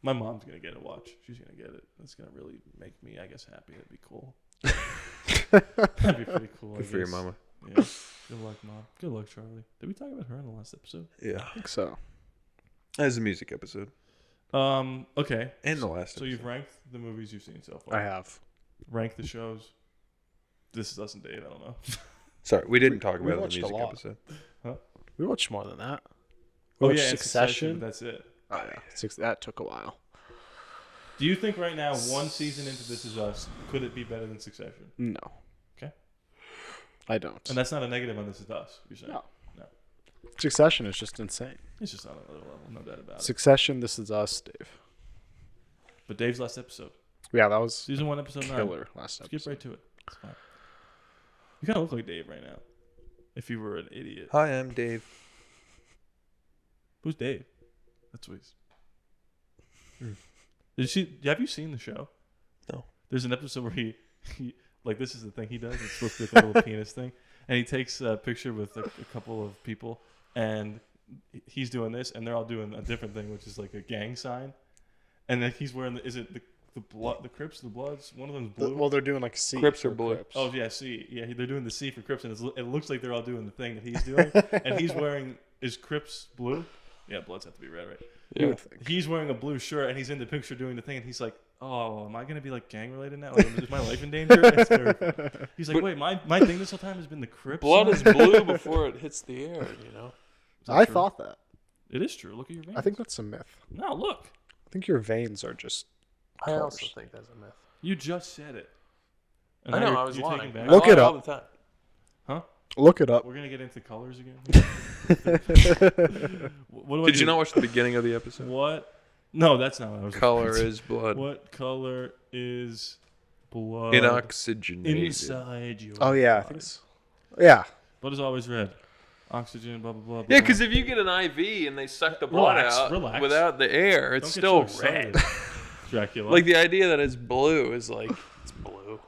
My mom's going to get a watch. She's going to get it. That's going to really make me, I guess, happy. That'd be cool. That'd be pretty cool. Good for your mama. Yeah. Good luck, Mom. Good luck, Charlie. Did we talk about her in the last episode? Yeah. I think so. As a music episode. Okay. And the last So you've ranked the movies you've seen so far. I have. Rank the shows. This is us and Dave. I don't know. Sorry, we didn't talk we about it in watched the a music lot. episode. We watched more than that. Oh watched yeah, and Succession. But that's it. Oh yeah, that took a while. Do you think right now, one season into This Is Us, could it be better than Succession? No. Okay. I don't. And that's not a negative on This Is Us. You're saying? No. No. Succession is just insane. It's just on another level. No doubt about it. Succession, This Is Us, Dave. But Dave's last episode, Yeah, that was season 1, episode 9. killer last Skip episode. right to it. It's fine. You kind of look like Dave right now. If you were an idiot. Hi, I'm Dave. Who's Dave? That's what he's. Have you seen the show? No. There's an episode where he like this is the thing he does. It's supposed to be like a little penis thing, and he takes a picture with a couple of people, and he's doing this, and they're all doing a different thing, which is like a gang sign, and then he's wearing the blood, the Crips, the Bloods. One of them's blue. Well, they're doing like C. Crips for are blue. Crips. Oh yeah, C. Yeah, they're doing the C for Crips, and it looks like they're all doing the thing that he's doing, and he's wearing is Crips blue? Yeah, Bloods have to be red, right? You would think. He's wearing a blue shirt, and he's in the picture doing the thing, and he's like, "Oh, am I gonna be like gang related now? Like, is my life in danger?" It's very funny. He's like, "Wait, my thing this whole time has been the Crips." Blood is blue before it hits the air, you know? I thought that. It is true. Look at your veins. I think that's a myth. No, look. I think your veins are just. I also colors. think that's a myth. You just said it. And I now know, you're- I was you're lying. taking back- I Look lie it all up. the time. Huh? Look it up. We're gonna get into colors again. What do I Did do? you not watch the beginning of the episode? What? No, that's not what I was. Color referring to. is blood. What color is blood Inoxygenated. inside you? Oh yeah, I think so. Yeah. Blood is always red. Oxygen, blah blah blah. Yeah, blah. because if you get an IV and they suck the blood out Relax. without the air, it's Don't get still so excited, red. Dracula. Like the idea that it's blue is like it's blue.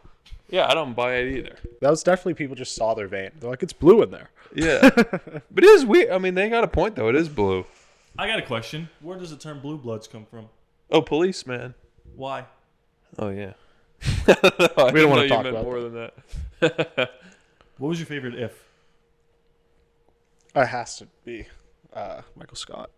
Yeah, I don't buy it either. That was definitely people just saw their vein. They're like, it's blue in there. Yeah, but it is weird. I mean, they got a point though. It is blue. I got a question. Where does the term blue bloods come from? Oh, policeman. Why? Oh yeah. I We don't didn't wanna know talk you meant about more than that. What was your favorite if? It has to be Michael Scott.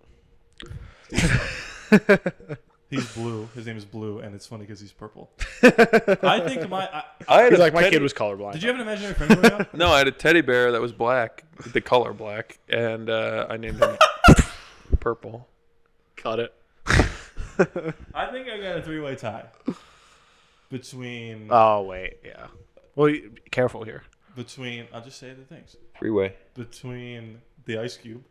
He's blue. His name is Blue, and it's funny because he's purple. I think I had He's a like, my teddy- kid was colorblind. Did you have an imaginary friend growing up? No, I had a teddy bear that was black, the color black, and I named him Purple. Cut it. I think I got a three-way tie between Oh, wait. Yeah. Well, be careful here. I'll just say the things Freeway. between the Ice Cube.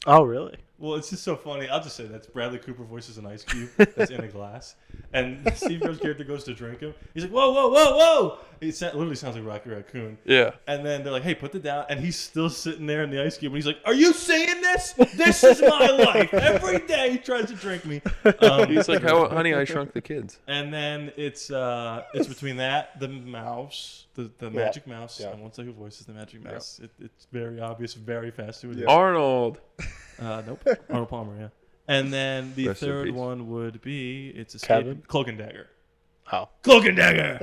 Oh, really? Well, it's just so funny. I'll just say that's Bradley Cooper voices an ice cube that's in a glass, and Steve Carell's character goes to drink him. He's like, "Whoa, whoa, whoa, whoa!" It literally sounds like Rocky Raccoon. Yeah. And then they're like, "Hey, put it down," and he's still sitting there in the ice cube, and he's like, "Are you seeing this? This is my life. Every day he tries to drink me." He's like, "How, honey, I Shrunk the Kids." And then it's between that, the mouse, the magic mouse. Yeah. I won't say who voices the magic mouse. It's very obvious, very fast to it. Arnold. Nope. Arnold Palmer, yeah. And then the Rest in third peace. one would be it's Kevin? Cloak and Dagger. Oh. Cloak and Dagger.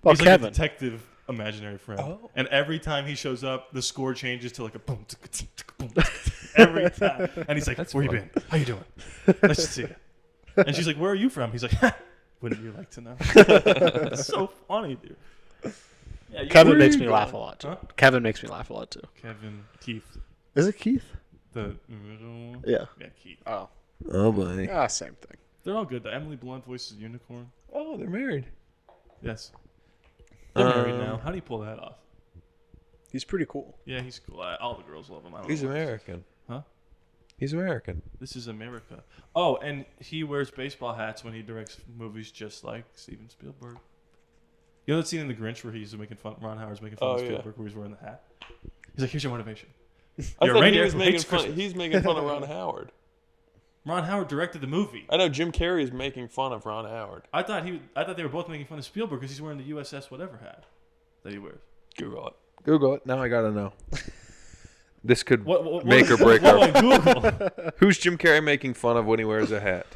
Well, He's like Kevin. a detective imaginary friend. Oh. And every time he shows up, the score changes to like a boom, ticka, ticka, ticka, boom, ticka, ticka, every time. And he's like, "Where you been? How you doing? Nice to see you." And she's like, "Where are you from?" He's like, "Wouldn't you like to know?" It's so funny, dude. Yeah, Kevin where makes you me going? laugh a lot, too. Huh? Kevin makes me laugh a lot, too. Kevin, Keith, Is it Keith? the Yeah. Keith. Oh. Oh boy. Ah, same thing. They're all good. Emily Blunt voices Unicorn. Oh, they're married. Yes. They're married now. How do you pull that off? He's pretty cool. Yeah, he's cool. All the girls love him. I don't He's know. American. Huh? He's American. This is America. Oh, and he wears baseball hats when he directs movies just like Steven Spielberg. You know that scene in The Grinch where he's making fun, Ron Howard's making fun Oh, of yeah. Spielberg where he's wearing the hat? He's like, "Here's your motivation." I You're a thought he reindeer was who making hates fun. Christmas. He's making fun of Ron Howard. Ron Howard directed the movie. I know Jim Carrey is making fun of Ron Howard. I thought they were both making fun of Spielberg because he's wearing the USS whatever hat that he wears. Google it. Google it. Now I gotta know. This could What make or break what our. on Google? Who's Jim Carrey making fun of when he wears a hat?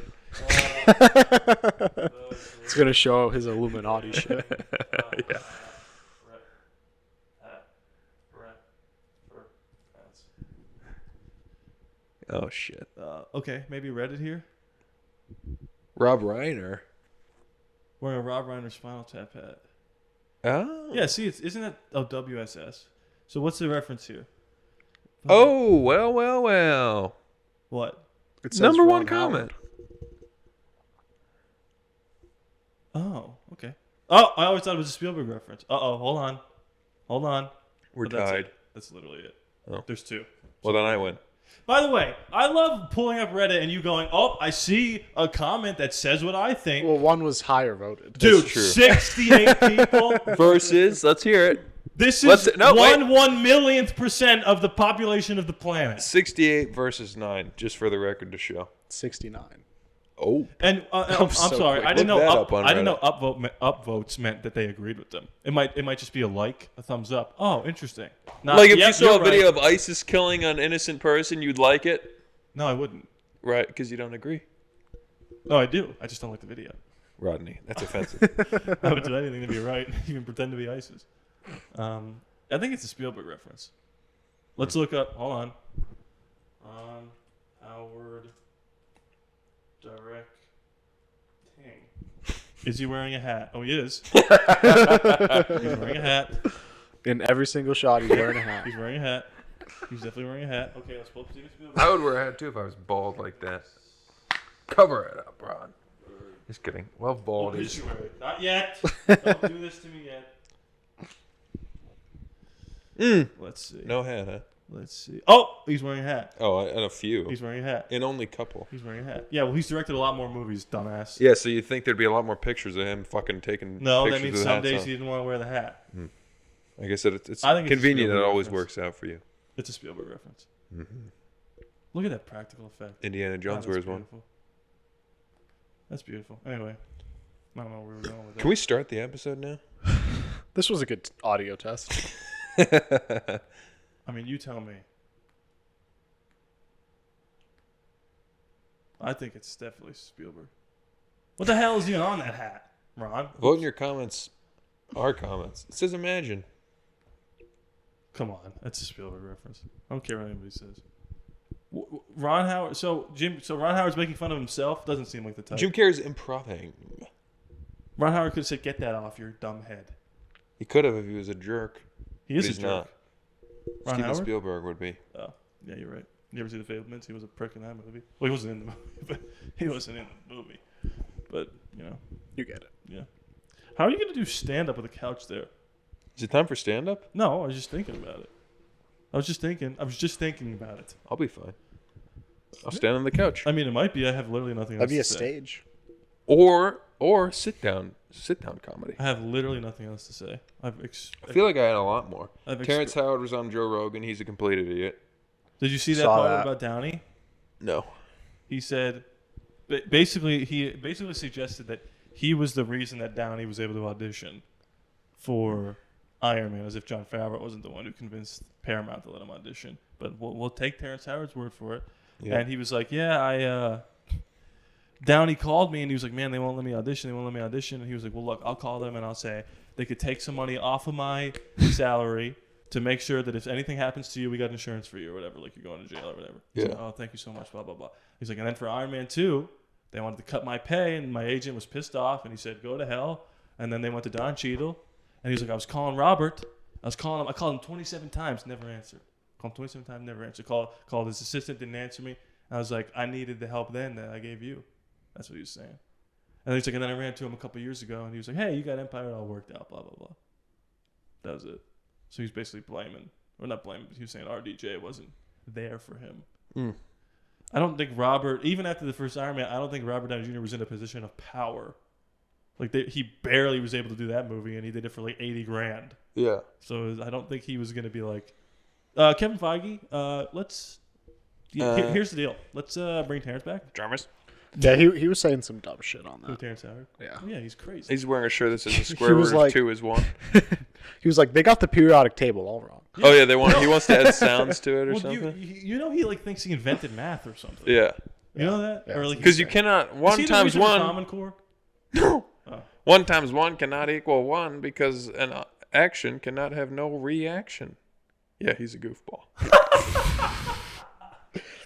It's gonna show his Illuminati shit. Yeah. Oh shit. Okay, maybe Reddit here. Rob Reiner. Wearing a Rob Reiner Spinal Tap hat. Oh. Yeah, see, isn't that WSS? So what's the reference here? Oh well. What? It says Number one Ron comment. Oh, okay. Oh, I always thought it was a Spielberg reference. Hold on. We're But that's tied. it. That's literally it. Oh. There's two. Well, then I win. By the way, I love pulling up Reddit and you going, oh, I see a comment that says what I think. Well, one was higher voted. Dude, true. 68 people. Versus, let's hear it. This Let's- is no, wait. 1/1,000,000th% of the population of the planet. 68 versus 9, just for the record to show. 69. Oh. And I'm so sorry, quick. I didn't Look know that up on I didn't know Reddit. upvotes meant that they agreed with them. It might just be a like, a thumbs up. Oh, interesting. Not, Like if yep, you saw a you're video right. of ISIS killing an innocent person, you'd like it, No, I wouldn't. right? Because you don't agree. No, I do. I just don't like the video. Rodney, that's offensive. I would do anything to be right, even pretend to be ISIS. I think it's a Spielberg reference. Let's look up. Hold on. Howard directing. Is he wearing a hat? Oh, he is. He's wearing a hat. In every single shot, he's wearing a hat. He's wearing a hat. He's definitely wearing a hat. Okay, let's pull up Steven Spielberg. I would wear a hat too if I was bald like that. Cover it up, Rod. Just kidding. Well, bald is. Obituary. Not yet. Don't do this to me yet. Let's see. No hat, huh? Let's see. Oh, he's wearing a hat. Oh, and a few. He's wearing a hat. And only couple. He's wearing a hat. Yeah, well, he's directed a lot more movies, dumbass. Yeah, so you think there'd be a lot more pictures of him fucking taking No, pictures that means with some hats days on. he didn't want to wear the hat. I guess it's I think it's a convenient that it Spielberg always reference. works out for you. It's a Spielberg reference. Look at that practical effect. Indiana God, Jones that's wears one. beautiful. That's beautiful. Anyway, I don't know where we're going with that. Can we start the episode now? This was a good audio test. I mean, you tell me. I think it's definitely Spielberg. What the hell is even on that hat, Ron? Vote in your comments. Our comments. It says imagine. Come on, that's a Spielberg reference. I don't care what anybody says. Ron Howard. So Ron Howard's making fun of himself. Doesn't seem like the type. Jim Carrey's improving. Ron Howard could have said, "Get that off your dumb head." He could have if he was a jerk. He is But a he's jerk. not. Ron Steven Howard. Spielberg would be. Oh, yeah, you're right. You ever see The Fablemans? He was a prick in that movie. Well, he wasn't in the movie, but he wasn't in the movie. But you know, You get it. yeah. How are you gonna do stand up with a couch there? Is it time for stand up? No, I was just thinking about it. I was just thinking about it. I'll be fine. I'll stand on the couch. I mean, it might be. I have literally nothing else That'd be to a say. stage. Or sit down comedy. I have literally nothing else to say. I feel like I had a lot more. I've Terrence Howard was on Joe Rogan. He's a complete idiot. Did you see that Saw part that. about Downey? No. He said, basically, he suggested that he was the reason that Downey was able to audition for Iron Man, as if Jon Favreau wasn't the one who convinced Paramount to let him audition. But we'll take Terrence Howard's word for it. Yeah. And he was like, yeah, Downey called me and he was like, man, they won't let me audition. And he was like, well, look, I'll call them and I'll say they could take some money off of my salary to make sure that if anything happens to you, we got insurance for you or whatever, like you're going to jail or whatever. He's Yeah. like, oh, thank you so much, blah, blah, blah. He's like, and then for Iron Man 2, they wanted to cut my pay and my agent was pissed off and he said, go to hell. And then they went to Don Cheadle and he was like, I was calling Robert. I called him 27 times, never answered. Called him 27 times, never answered. Called his assistant, didn't answer me. I was like, I needed the help then that I gave you. That's what he was saying. And he's like, and then I ran to him a couple years ago, and he was like, hey, you got Empire, it all worked out, blah, blah, blah. That was it. So he's basically blaming, or not blaming, but he was saying RDJ wasn't there for him. I don't think Robert, even after the first Iron Man, I don't think Robert Downey Jr. was in a position of power. Like, he barely was able to do that movie, and he did it for like $80,000. Yeah. So I don't think he was going to be like, Kevin Feige, let's Here's the deal. Let's bring Terrence back. Drummers. Yeah, he was saying some dumb shit on Who, that. Terrence Howard? Yeah. Oh, yeah, he's crazy. He's wearing a shirt that says the square was root like- of 2 is 1. He was like, they got the periodic table all wrong. Oh yeah, he wants to add sounds to it or Well, something. you know he like thinks he invented math or something. Yeah, You know that? Yeah. Or like because you cannot is 1 he the times reason for 1. Common Core? No, 1 times 1 cannot equal 1 because an action cannot have no reaction. Yeah, he's a goofball.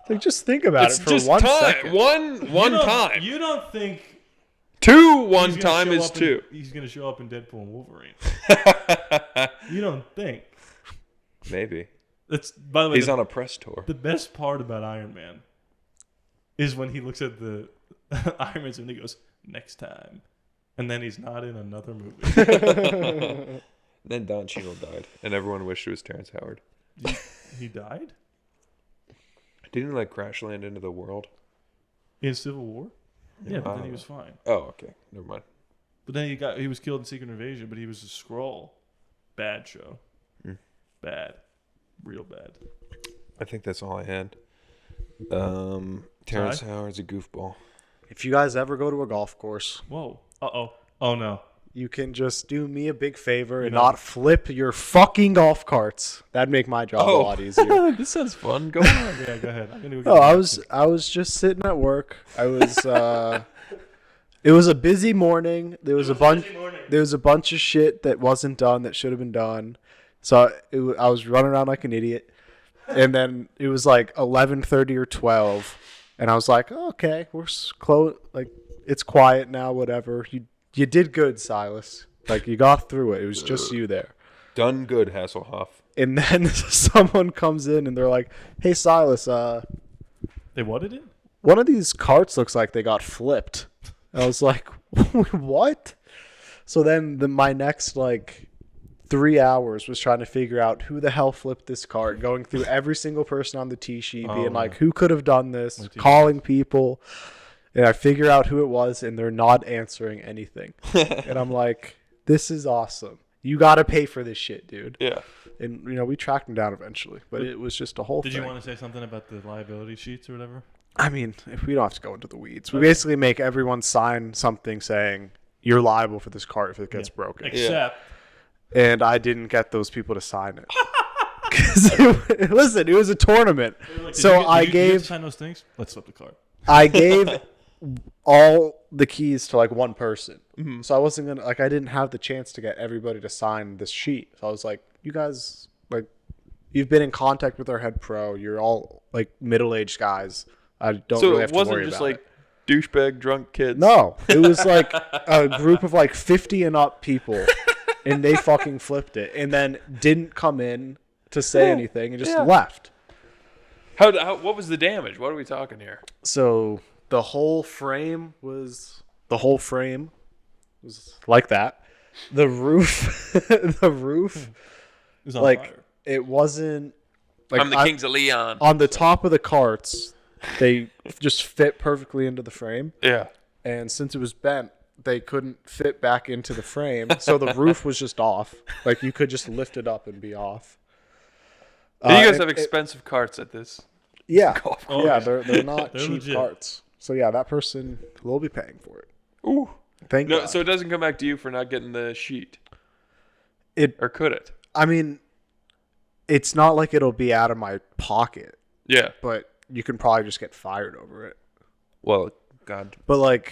Like, just think about It's it for just 1 time. second. One time. You don't think 2 one he's gonna time show is up 2. He's gonna show up in Deadpool and Wolverine. You don't think? Maybe. That's by the way. He's on a press tour. The best part about Iron Man is when he looks at the Iron Man's and he goes, "Next time," and then he's not in another movie. Then Don Cheadle died, and everyone wished it was Terrence Howard. He died Didn't he like crash land into the world? in Civil War. Yeah, but then he was fine. Oh, okay. Never mind. But then he was killed in Secret Invasion. But he was a Skrull. Bad show. Bad, real bad. I think that's all I had. Terrence Howard's a goofball. If you guys ever go to a golf course, Whoa. Oh no. you can just do me a big favor and not flip your fucking golf carts. That'd make my job a lot easier. This sounds fun. Go on. Yeah, go ahead. I'm gonna go Oh, get I was just sitting at work. I was it was a busy morning. There was a bunch of shit that wasn't done that should have been done. So I was running around like an idiot. And then it was like 11:30 or 12, and I was like, oh, "Okay, we're close. Like, it's quiet now. Whatever. You did good, Silas. Like, you got through it. It was just you there." Done good, Hasselhoff. And then someone comes in and they're like, "Hey, Silas, They wanted it? one of these carts looks like they got flipped." I was like, "What?" So then my next 3 hours was trying to figure out who the hell flipped this cart, going through every single person on the tee sheet, being like, who could have done this, calling people. And I figure out who it was, and they're not answering anything. And I'm like, this is awesome. You got to pay for this shit, dude. Yeah. And, we tracked him down eventually. But it was just a whole thing. Did you want to say something about the liability sheets or whatever? I mean, if we don't have to go into the weeds. We basically make everyone sign something saying, you're liable for this cart if it gets broken. Except And I didn't get those people to sign it. Listen, it was a tournament. So I Did you gave sign those things? Let's flip the card. I gave all the keys to one person. So I wasn't gonna I didn't have the chance to get everybody to sign this sheet. So I was like, you guys you've been in contact with our head pro. You're all middle-aged guys. I don't So really have it to wasn't worry just about it. douchebag drunk kids. No, it was a group of 50 and up people, and they fucking flipped it, and then didn't come in to say anything and just left. What was the damage? What are we talking here? So the whole frame was like that. The roof, It was on fire. it wasn't I'm the Kings of Leon. on the top of the carts. They just fit perfectly into the frame. Yeah. And since it was bent, they couldn't fit back into the frame. So the roof was just off. You could just lift it up and be off. You guys have expensive carts at this. Yeah. Oh, Yeah, yeah. they're not They're cheap legit. carts. So yeah, that person will be paying for it. Ooh. Thank No, God. so it doesn't come back to you for not getting the sheet. Or could it? I mean, it's not like it'll be out of my pocket, Yeah. but you can probably just get fired over it. Well, God. But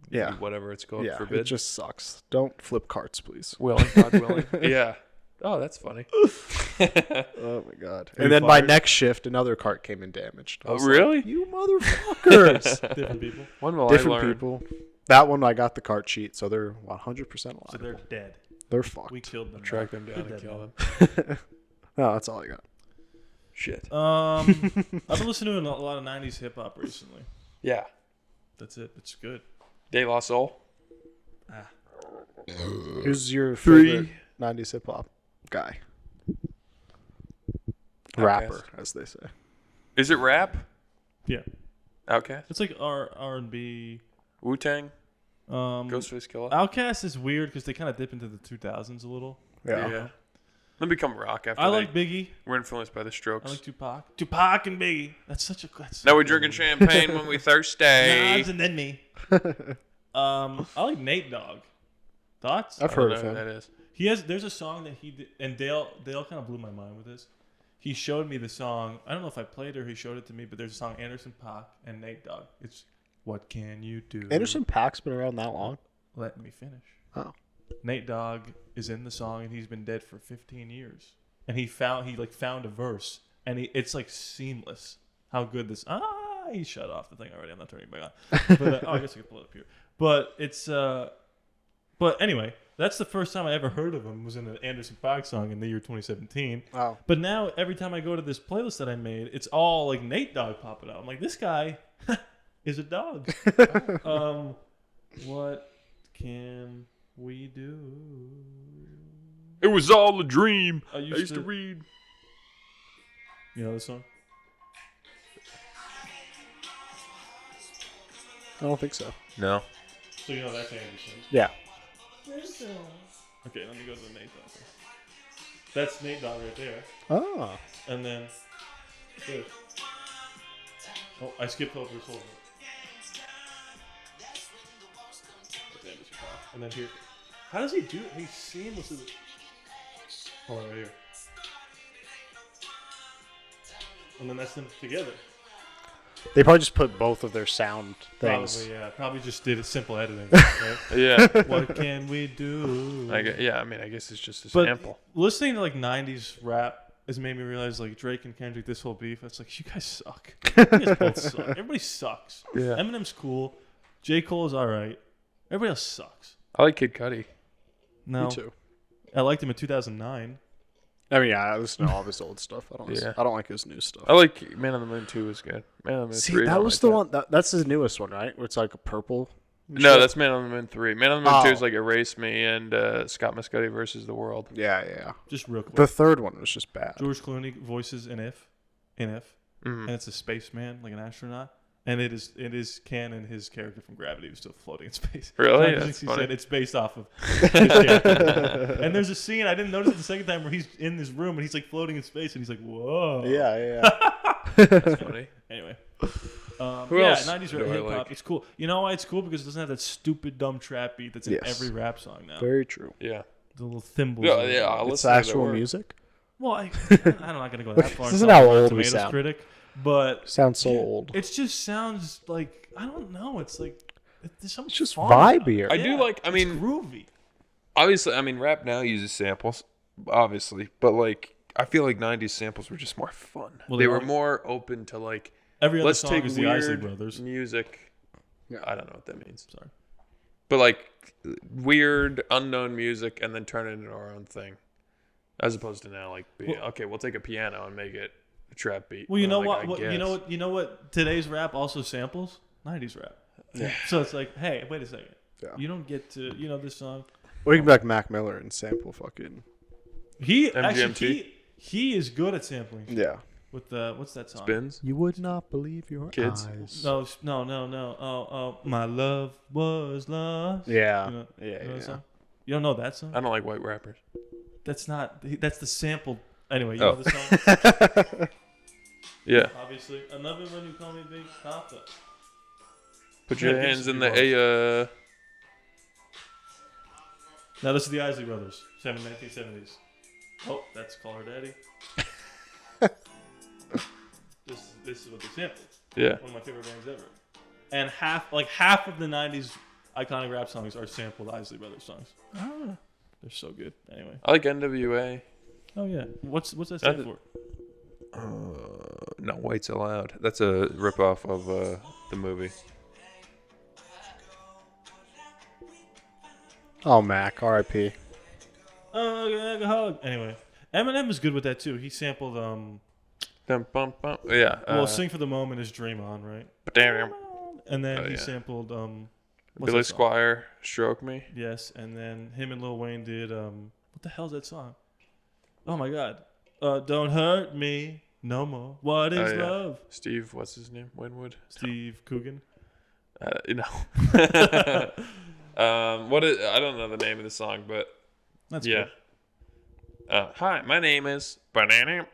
yeah. Whatever it's called. Yeah, Forbid. it just sucks. Don't flip carts, please. Willing, God willing. Yeah. Oh, that's funny. Oh my God. Are And you then my fired? next shift, another cart came in damaged. I Oh, was like, really? you motherfuckers. Different people. When will Different I learn? people. That one I got the cart sheet, so they're 100% alive. So they're dead. They're fucked. We killed them. Track them down They're and dead kill now. them. No, that's all I got. Shit. I've been listening to a lot of 90s hip hop recently. Yeah. That's it. It's good. De La Soul. Who's your Three. favorite 90s hip hop guy? Rapper, as they say. Is it rap? Yeah. Outkast? It's like R&B. Wu-Tang? Um, Ghostface Killer? Outkast is weird because they kind of dip into the 2000s a little. Yeah. Then become rock after I like Biggie. We're influenced by the Strokes. I like Tupac. Tupac and Biggie. That's such a. Now we're drinking champagne when we thirsty. Knives and then me. I like Nate Dogg. Thoughts? I've heard of Who him. that is. There's a song that he did, and Dale kind of blew my mind with this. He showed me the song. I don't know if I played it or he showed it to me, but there's a song Anderson .Paak and Nate Dogg. It's What Can You Do? Anderson .Paak's been around that long? Let me finish. Oh. Nate Dogg is in the song and he's been dead for 15 years. And he found a verse and it's like seamless. How good this he shut off the thing already. I'm not turning it back on. But I guess I could pull it up here. But it's but anyway, that's the first time I ever heard of him was in an Anderson .Paak song in the year 2017. Wow. But now every time I go to this playlist that I made, it's all like Nate Dogg popping out. I'm like, this guy is a dog. What can we do? It was all a dream. I I used to read. You know this song? I don't think so. No. So you know that's Anderson. Yeah. Okay, let me go to the Nate Dogg. That's Nate Dogg right there. Oh. And then this. Oh, I skipped over this whole bit. And then here. How does he do it? He seamlessly. Oh, right here. And then that's them together. They probably just put both of their sound things. Probably, yeah. Probably just did simple editing. Right? Yeah. What can we do? I guess it's just a But sample. listening to like 90s rap has made me realize like Drake and Kendrick, this whole beef, it's like, you guys suck. You guys both suck. Everybody sucks. Yeah. Eminem's cool. J. Cole is alright. Everybody else sucks. I like Kid Cudi. No. Me too. I liked him in 2009. I mean, yeah, I listen to all of his old stuff. I don't like his new stuff. I like Man on the Moon 2 was good. Man on the Moon See, 3. that was the one. That's his newest one, right? Where it's like a purple. No, that's Man on the Moon 3. Man on the Moon 2 Oh. is like Erase Me and Scott Muscuddy versus the World. Yeah. Just real quick. The third one was just bad. George Clooney voices an If. And it's a spaceman, like an astronaut. And it is canon his character from Gravity was still floating in space. Really? So That's he funny. said it's based off of his character. And there's a scene I didn't notice it the second time where he's in this room and he's like floating in space and he's like, whoa. Yeah. That's funny. Anyway. Who else 90s do rap I hip hop. like? It's cool. You know why it's cool? Because it doesn't have that stupid dumb trap beat that's in Yes. every rap song now. Very true. Yeah. The little thimbles. Yeah, and- I'll It's listen to that actual word. music. Well, I'm not going to go that far. This and isn't sound how like a old we Tomatoes sound. critic, but Sounds so old. it just sounds like, I don't know. It's like, there's something It's just fun about it. vibier. I do like, I mean, it's groovy. obviously, rap now uses samples, obviously, but like, I feel like 90s samples were just more fun. Well, they they were are. more open to like, Every other let's song take is the Isley weird Brothers. music. I don't know what that means. Sorry. But like, weird, unknown music and then turn it into our own thing. As opposed to now, like, okay, we'll take a piano and make it a trap beat. Well, you And know I'm like, what? I You know guess. what? You know what? Today's rap also samples 90s rap. Yeah. So it's like, hey, wait a second. Yeah. You don't get to, this song. Or you can be like Mac Miller and sample fucking. He MGMT? actually he is good at sampling. Yeah. With the what's that song? Spins? You would not believe your Kids. eyes. No. Oh, my love was lost. Yeah. You know Yeah. that song? You don't know that song? I don't like white rappers. That's not. That's the sample. Anyway, you Oh. know the song. Yeah. Obviously, I love it when you call me Big Papa. Put Yeah, your it hands used in to the be Now this is the Isley Brothers, 1970s. Oh, that's Call Her Daddy. This is what they sampled. Yeah. One of my favorite bands ever. And half of the 90s iconic rap songs are sampled Isley Brothers songs. They're so good. Anyway. I like NWA. Oh yeah. What's that stand That- for? No, White's Allowed. That's a ripoff of the movie. Oh, Mac. R.I.P. Anyway, Eminem is good with that too. He sampled Dum, bum, bum. Yeah. well, Sing for the Moment is Dream On, right? Damn. And then Oh, he yeah. sampled what's Billy that song? Squire, Stroke Me. Yes, and then him and Lil Wayne did what the hell's that song? Oh my god. Don't hurt me no more. What is Oh, yeah. love? Steve, what's his name? Winwood. Steve Coogan. What is? I don't know the name of the song, but That's yeah. good. Hi, my name is banana.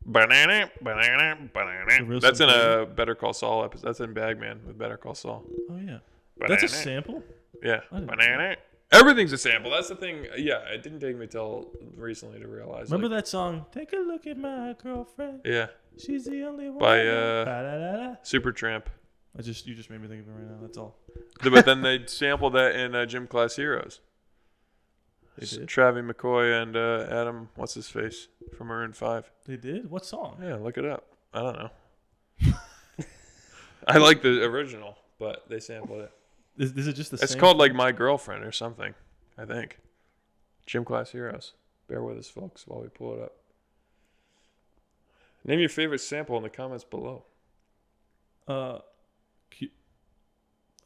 Banana. real That's in simple a Better Call Saul episode. That's in Bagman with Better Call Saul. Oh yeah, Banana. that's a sample. Yeah, didn't know banana. Everything's a sample. That's the thing. Yeah, it didn't take me till recently to realize. Remember that song? Take a look at my girlfriend. Yeah, She's the only one. by Ba-da-da-da. Supertramp. You just made me think of it right now. That's all. But then they sampled that in Gym Class Heroes. They did. Travis McCoy and Adam, what's his face from Maroon 5. They did. What song? Yeah, look it up. I don't know. I like the original, but they sampled it. Is it just the same? It's called like My Girlfriend or something, I think. Gym Class Heroes. Bear with us, folks, while we pull it up. Name your favorite sample in the comments below. I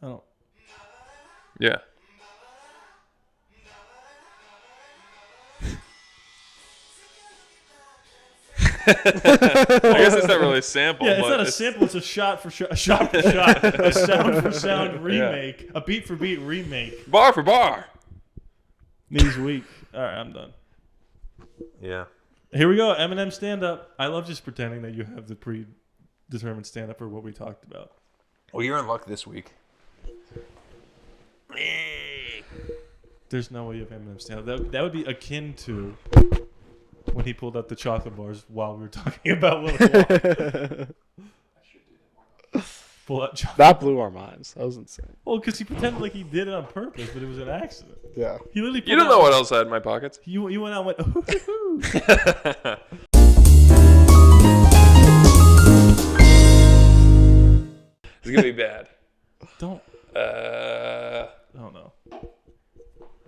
don't. Yeah. I guess it's not really a sample. Yeah, it's but not a sample. It's a shot for shot, a sound for sound remake, a beat for beat remake. Bar for bar. Knees weak. All right, I'm done. Yeah. Here we go. Eminem stand up. I love just pretending that you have the predetermined stand up for what we talked about. Well, you're in luck this week. There's no way you have Eminem stand up. That would be akin to when he pulled out the chocolate bars while we were talking about Willy Wonka. Pull out chocolate. That blew our minds. That was insane. Well, because he pretended like he did it on purpose, but it was an accident. Yeah. He literally. You don't know what else I had in my pockets. You went out and went. Ooh. It's gonna be bad. Don't. Uh, I don't know.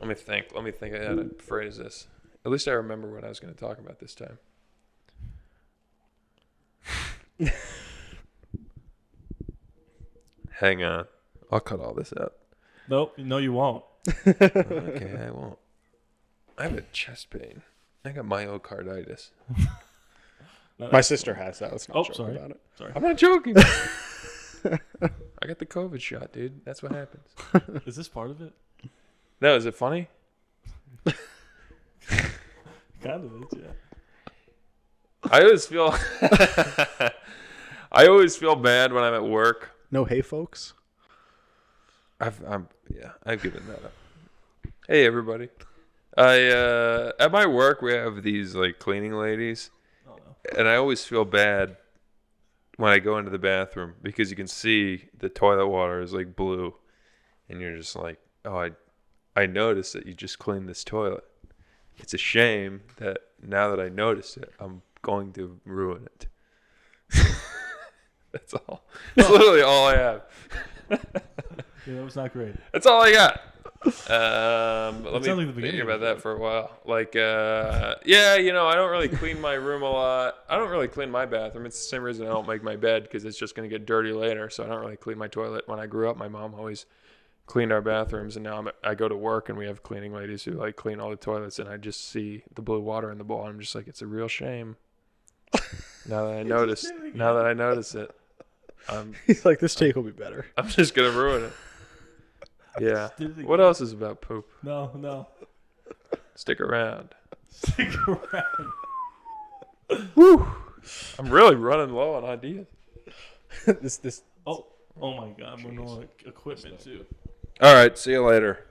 Let me think how to phrase this. At least I remember what I was going to talk about this time. Hang on. I'll cut all this out. Nope. No, you won't. Okay, I won't. I have a chest pain. I got myocarditis. My sister has that. Let's not Oh, joke sorry. about it. Sorry. I'm not joking. I got the COVID shot, dude. That's what happens. Is this part of it? No, is it funny? Kind of is, yeah. I always feel bad when I'm at work. No, hey, folks. I've given that up. Hey, everybody. At my work we have these like cleaning ladies, and I always feel bad when I go into the bathroom because you can see the toilet water is like blue, and you're just like, oh, I noticed that you just cleaned this toilet. It's a shame that now that I noticed it, I'm going to ruin it. That's all. That's literally all I have. Yeah, that was not great. That's all I got. Let sounds like the me beginning think of about the that for a while. Like, yeah, I don't really clean my room a lot. I don't really clean my bathroom. It's the same reason I don't make my bed, because it's just going to get dirty later. So I don't really clean my toilet. When I grew up, my mom always cleaned our bathrooms, and now I go to work and we have cleaning ladies who like clean all the toilets, and I just see the blue water in the bowl. I'm just like, it's a real shame. Now that I notice it, He's like, this take will be better. I'm just gonna ruin it. Yeah. Did it What again. else is about poop? No. Stick around. Stick around. Woo! I'm really running low on ideas. this Oh my God! I'm running on equipment too. All right. See you later.